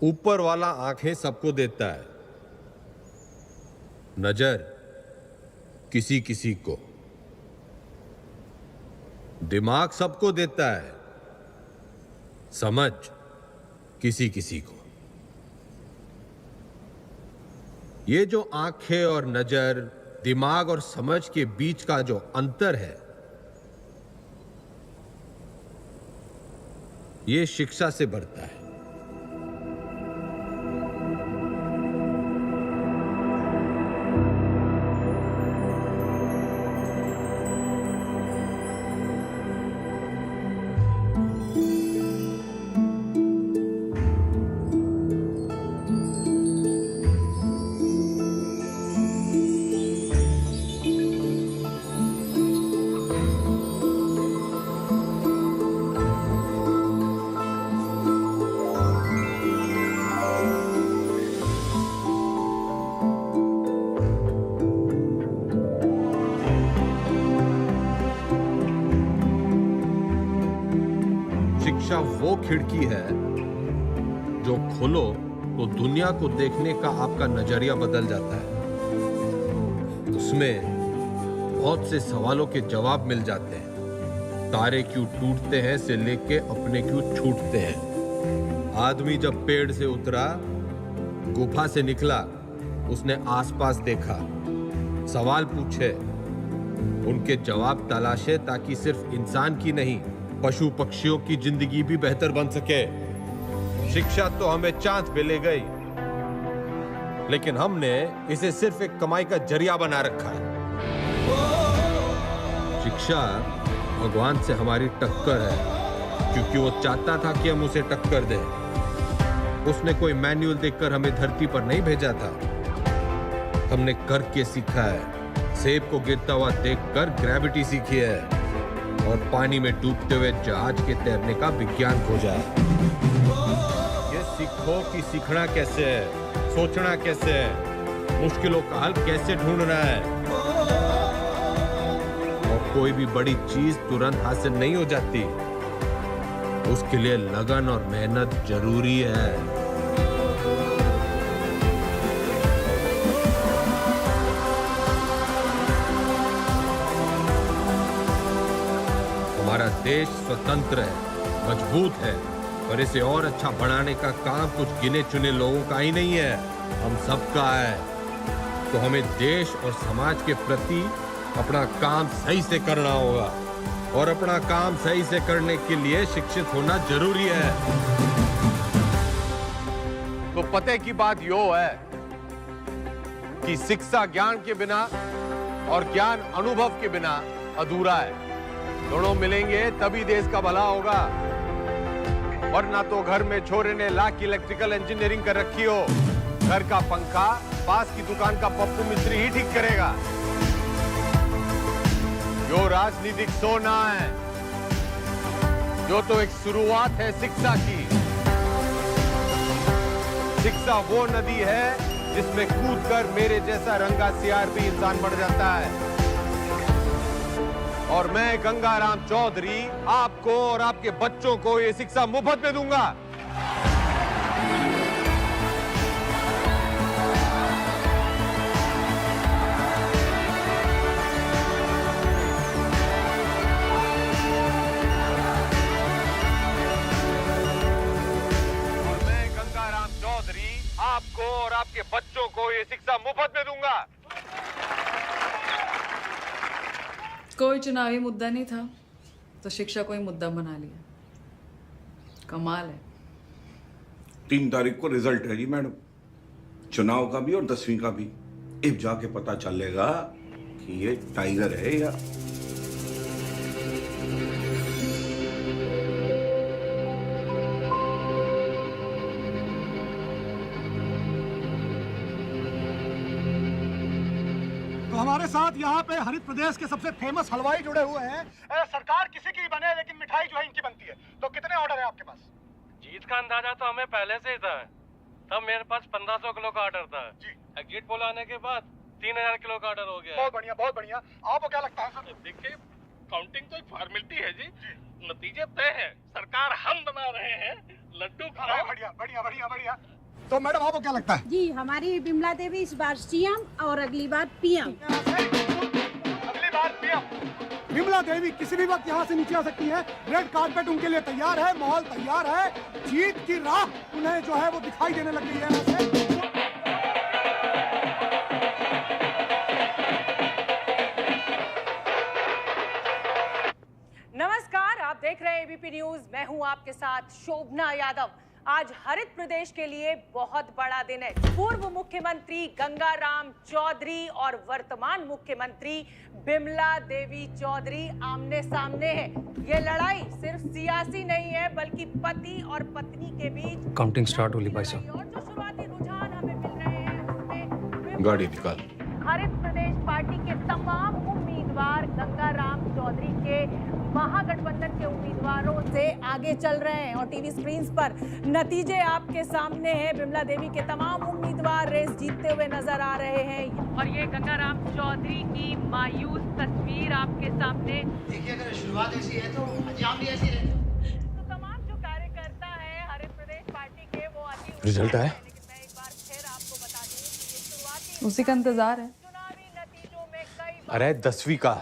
ऊपर वाला आंखें सबको देता है, नजर किसी किसी को, दिमाग सबको देता है, समझ किसी किसी को। ये जो आंखें और नजर, दिमाग और समझ के बीच का जो अंतर है, ये शिक्षा से बढ़ता है। शिक्षा वो खिड़की है जो खोलो तो दुनिया को देखने का आपका नजरिया बदल जाता है। उसमें बहुत से सवालों के जवाब मिल जाते हैं। तारे क्यों टूटते हैं से लेके अपने क्यों छूटते हैं। आदमी जब पेड़ से उतरा, गुफा से निकला, उसने आसपास देखा, सवाल पूछे, उनके जवाब तलाशे ताकि सिर्फ इंसान की नहीं, पशु पक्षियों की जिंदगी भी बेहतर बन सके। शिक्षा तो हमें चांद पे ले गई, लेकिन हमने इसे सिर्फ एक कमाई का जरिया बना रखा है। शिक्षा भगवान से हमारी टक्कर है, क्योंकि वो चाहता था कि हम उसे टक्कर दें। उसने कोई मैनुअल देखकर हमें धरती पर नहीं भेजा था, हमने करके सीखा है। सेब को गिरता हुआ देखकर ग्रेविटी सीखी है और पानी में डूबते हुए जहाज के तैरने का विज्ञान खोजा है। ये सीखो कि सीखना कैसे है, सोचना कैसे है, मुश्किलों का हल कैसे ढूंढना है। और कोई भी बड़ी चीज तुरंत हासिल नहीं हो जाती, उसके लिए लगन और मेहनत जरूरी है। हमारा देश स्वतंत्र है, मजबूत है, पर इसे और अच्छा बनाने का काम कुछ गिने चुने लोगों का ही नहीं है, हम सबका है। तो हमें देश और समाज के प्रति अपना काम सही से करना होगा, और अपना काम सही से करने के लिए शिक्षित होना जरूरी है। तो पते की बात यो है कि शिक्षा ज्ञान के बिना और ज्ञान अनुभव के बिना अधूरा है। दोनों मिलेंगे तभी देश का भला होगा, वरना तो घर में छोरे ने लाख की इलेक्ट्रिकल इंजीनियरिंग कर रखी हो, घर का पंखा पास की दुकान का पप्पू मिस्त्री ही ठीक करेगा। जो राजनीतिक सोना है, जो तो एक शुरुआत है शिक्षा की। शिक्षा वो नदी है जिसमें कूदकर मेरे जैसा रंगा सियार भी इंसान बढ़ जाता है। और मैं गंगाराम चौधरी आपको और आपके बच्चों को ये शिक्षा मुफ्त में दूंगा। और मैं गंगाराम चौधरी आपको और आपके बच्चों को ये शिक्षा मुफ्त में दूंगा। कोई चुनावी मुद्दा नहीं था तो शिक्षा को ही मुद्दा बना लिया। कमाल है। 3 तारीख को रिजल्ट है जी मैडम, चुनाव का भी और 10वीं का भी। अब जाके पता चलेगा कि ये टाइगर है या हमारे साथ यहाँ पे हरित प्रदेश के सबसे फेमस हलवाई जुड़े हुए हैं। सरकार किसी की बने लेकिन मिठाई जो है इनकी बनती है। तो कितने ऑर्डर है आपके पास? जीत का अंदाजा तो हमें पहले से ही था। तब मेरे पास 1500 किलो का ऑर्डर था जी। एग्जिट पोल आने के बाद 3000 किलो का ऑर्डर हो गया। बहुत बढ़िया, बहुत बढ़िया। आपको क्या लगता है सर? देखिए, काउंटिंग तो एक फॉर्मेलिटी है जी, नतीजे तय है। सरकार हम बना रहे हैं, लड्डू खाओ। बढ़िया बढ़िया बढ़िया बढ़िया। तो मैडम आपको क्या लगता है? जी, हमारी बिमला देवी इस बार सीएम और अगली बार पीएम। अगली बार पीएम। बिमला देवी किसी भी वक्त यहाँ से नीचे आ सकती है। रेड कार्पेट उनके लिए तैयार है, माहौल तैयार है। जीत की राह उन्हें जो है वो दिखाई देने लग गई है यहाँ से। नमस्कार, आप देख रहे हैं एबीपी न्यूज। मैं हूं आपके साथ शोभना यादव। आज हरित प्रदेश के लिए बहुत बड़ा दिन है। पूर्व मुख्यमंत्री गंगाराम चौधरी और वर्तमान मुख्यमंत्री बिमला देवी चौधरी आमने सामने हैं। ये लड़ाई सिर्फ सियासी नहीं है, बल्कि पति और पत्नी के बीच। काउंटिंग स्टार्ट होली भाई साहब। और जो शुरुआती रुझान हमें मिल रहे हैं उसमें गाड़ी निकाल। हरित प्रदेश पार्टी के तमाम उम्मीदवार गंगाराम चौधरी के महागठबंधन के उम्मीदवारों से आगे चल रहे हैं और टीवी स्क्रीन पर नतीजे आपके सामने हैं। बिमला देवी के तमाम उम्मीदवार रेस जीतते हुए नजर आ रहे हैं और ये गंगाराम चौधरी की मायूस तस्वीर आपके सामने। देखिए, अगर शुरुआत ऐसी है तो अंजाम भी ऐसी रहता है। तो तमाम जो रिजल्ट आया? उसी का इंतजार है। अरे 10वीं का।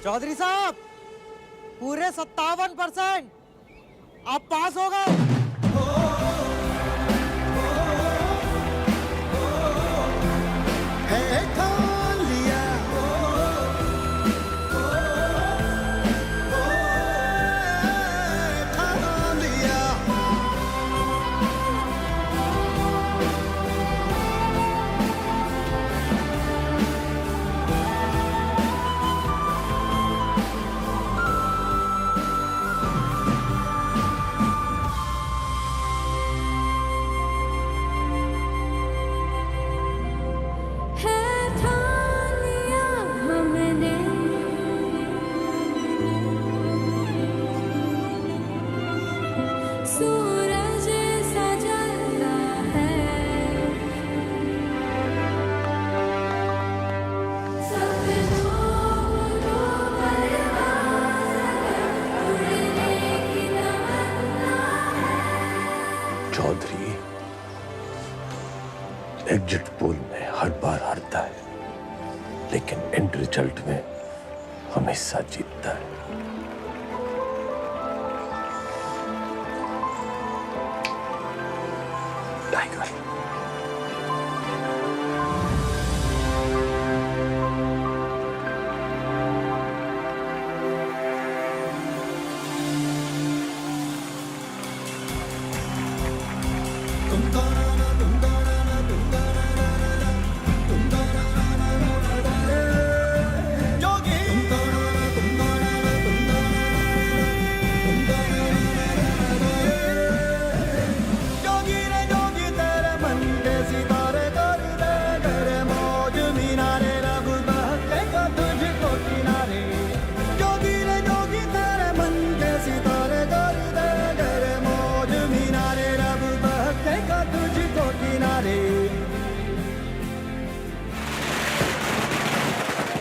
चौधरी साहब, पूरे 57% आप पास हो गए। चौधरी एग्जिट पोल में हर बार हारता है, लेकिन एंड रिजल्ट में हमेशा जीतता है। टाइगर।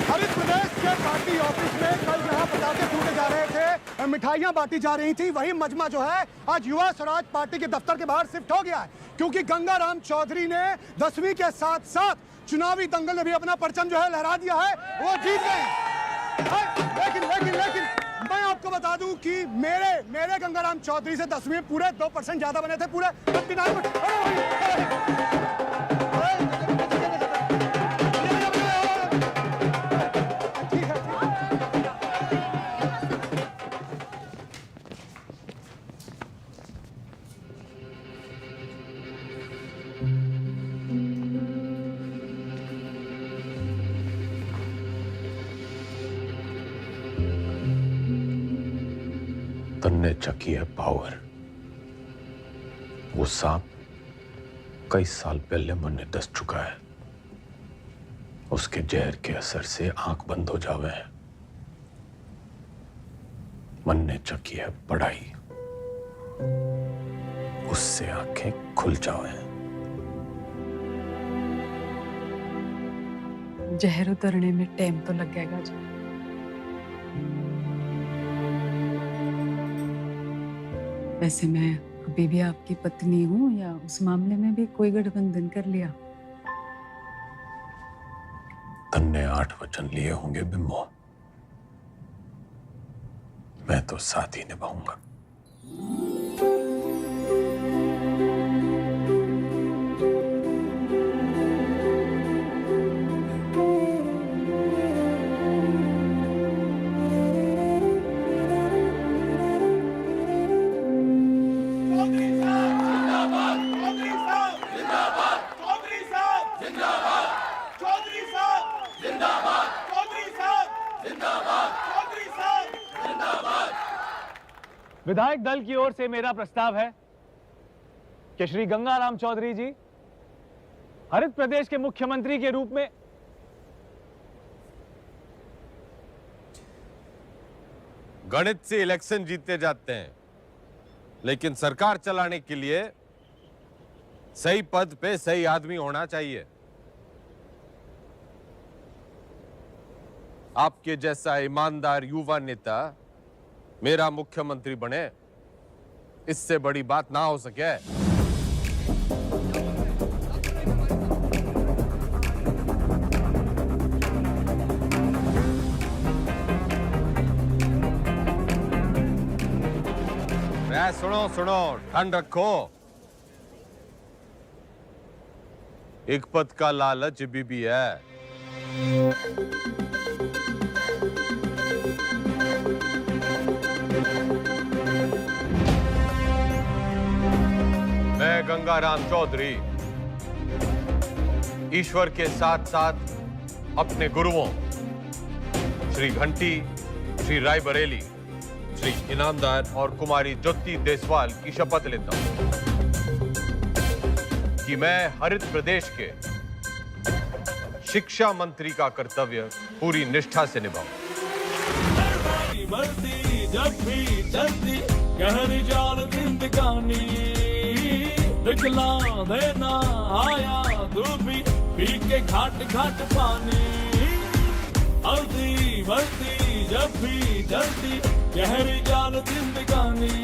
हरित प्रदेश के पार्टी ऑफिस में कल जहां पटाखे फूटे जा रहे थे, मिठाइयां बांटी जा रही थी, वही मजमा जो है आज युवा स्वराज पार्टी के दफ्तर के बाहर शिफ्ट हो गया है, क्योंकि गंगाराम चौधरी ने 10वीं के साथ साथ चुनावी दंगल में भी अपना परचम जो है लहरा दिया है, वो जीत गए। लेकिन मैं आपको बता दूं कि मेरे गंगाराम चौधरी से 10वीं में पूरे 2% ज्यादा बने थे, पूरे 59%। तन्ने चकी है पावर। वो सांप कई साल पहले मन दस चुका है, उसके जहर के असर से आंख बंद हो जावे है। मन ने चकी है पढ़ाई, उससे आंखें खुल जावे हैं। जहर उतरने में टाइम तो लगेगा जी। वैसे मैं अभी भी आपकी पत्नी हूँ, या उस मामले में भी कोई गठबंधन कर लिया? तन्ने 8 वचन लिए होंगे बिम्बो, मैं तो साथ ही निभाऊंगा। विधायक दल की ओर से मेरा प्रस्ताव है कि श्री गंगाराम चौधरी जी हरित प्रदेश के मुख्यमंत्री के रूप में गणित से इलेक्शन जीते जाते हैं, लेकिन सरकार चलाने के लिए सही पद पे सही आदमी होना चाहिए। आपके जैसा ईमानदार युवा नेता मेरा मुख्यमंत्री बने, इससे बड़ी बात ना हो सके। सुनो सुनो, ठंड रखो। एक पद का लालच भी है। मैं गंगाराम चौधरी ईश्वर के साथ साथ अपने गुरुओं श्री घंटी, श्री रायबरेली, श्री इनामदार और कुमारी ज्योति देसवाल की शपथ लेता हूं कि मैं हरित प्रदेश के शिक्षा मंत्री का कर्तव्य पूरी निष्ठा से निभाऊं। जब भी चलती गहरी जाल जिंदगानी दिखला देना आया तू भी पी के घाट घाट पानी हल्दी बढ़ती जब भी चलती गहरी जाल जिंदगानी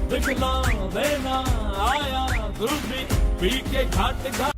दिखला देना आया तू भी पी के घाट घाट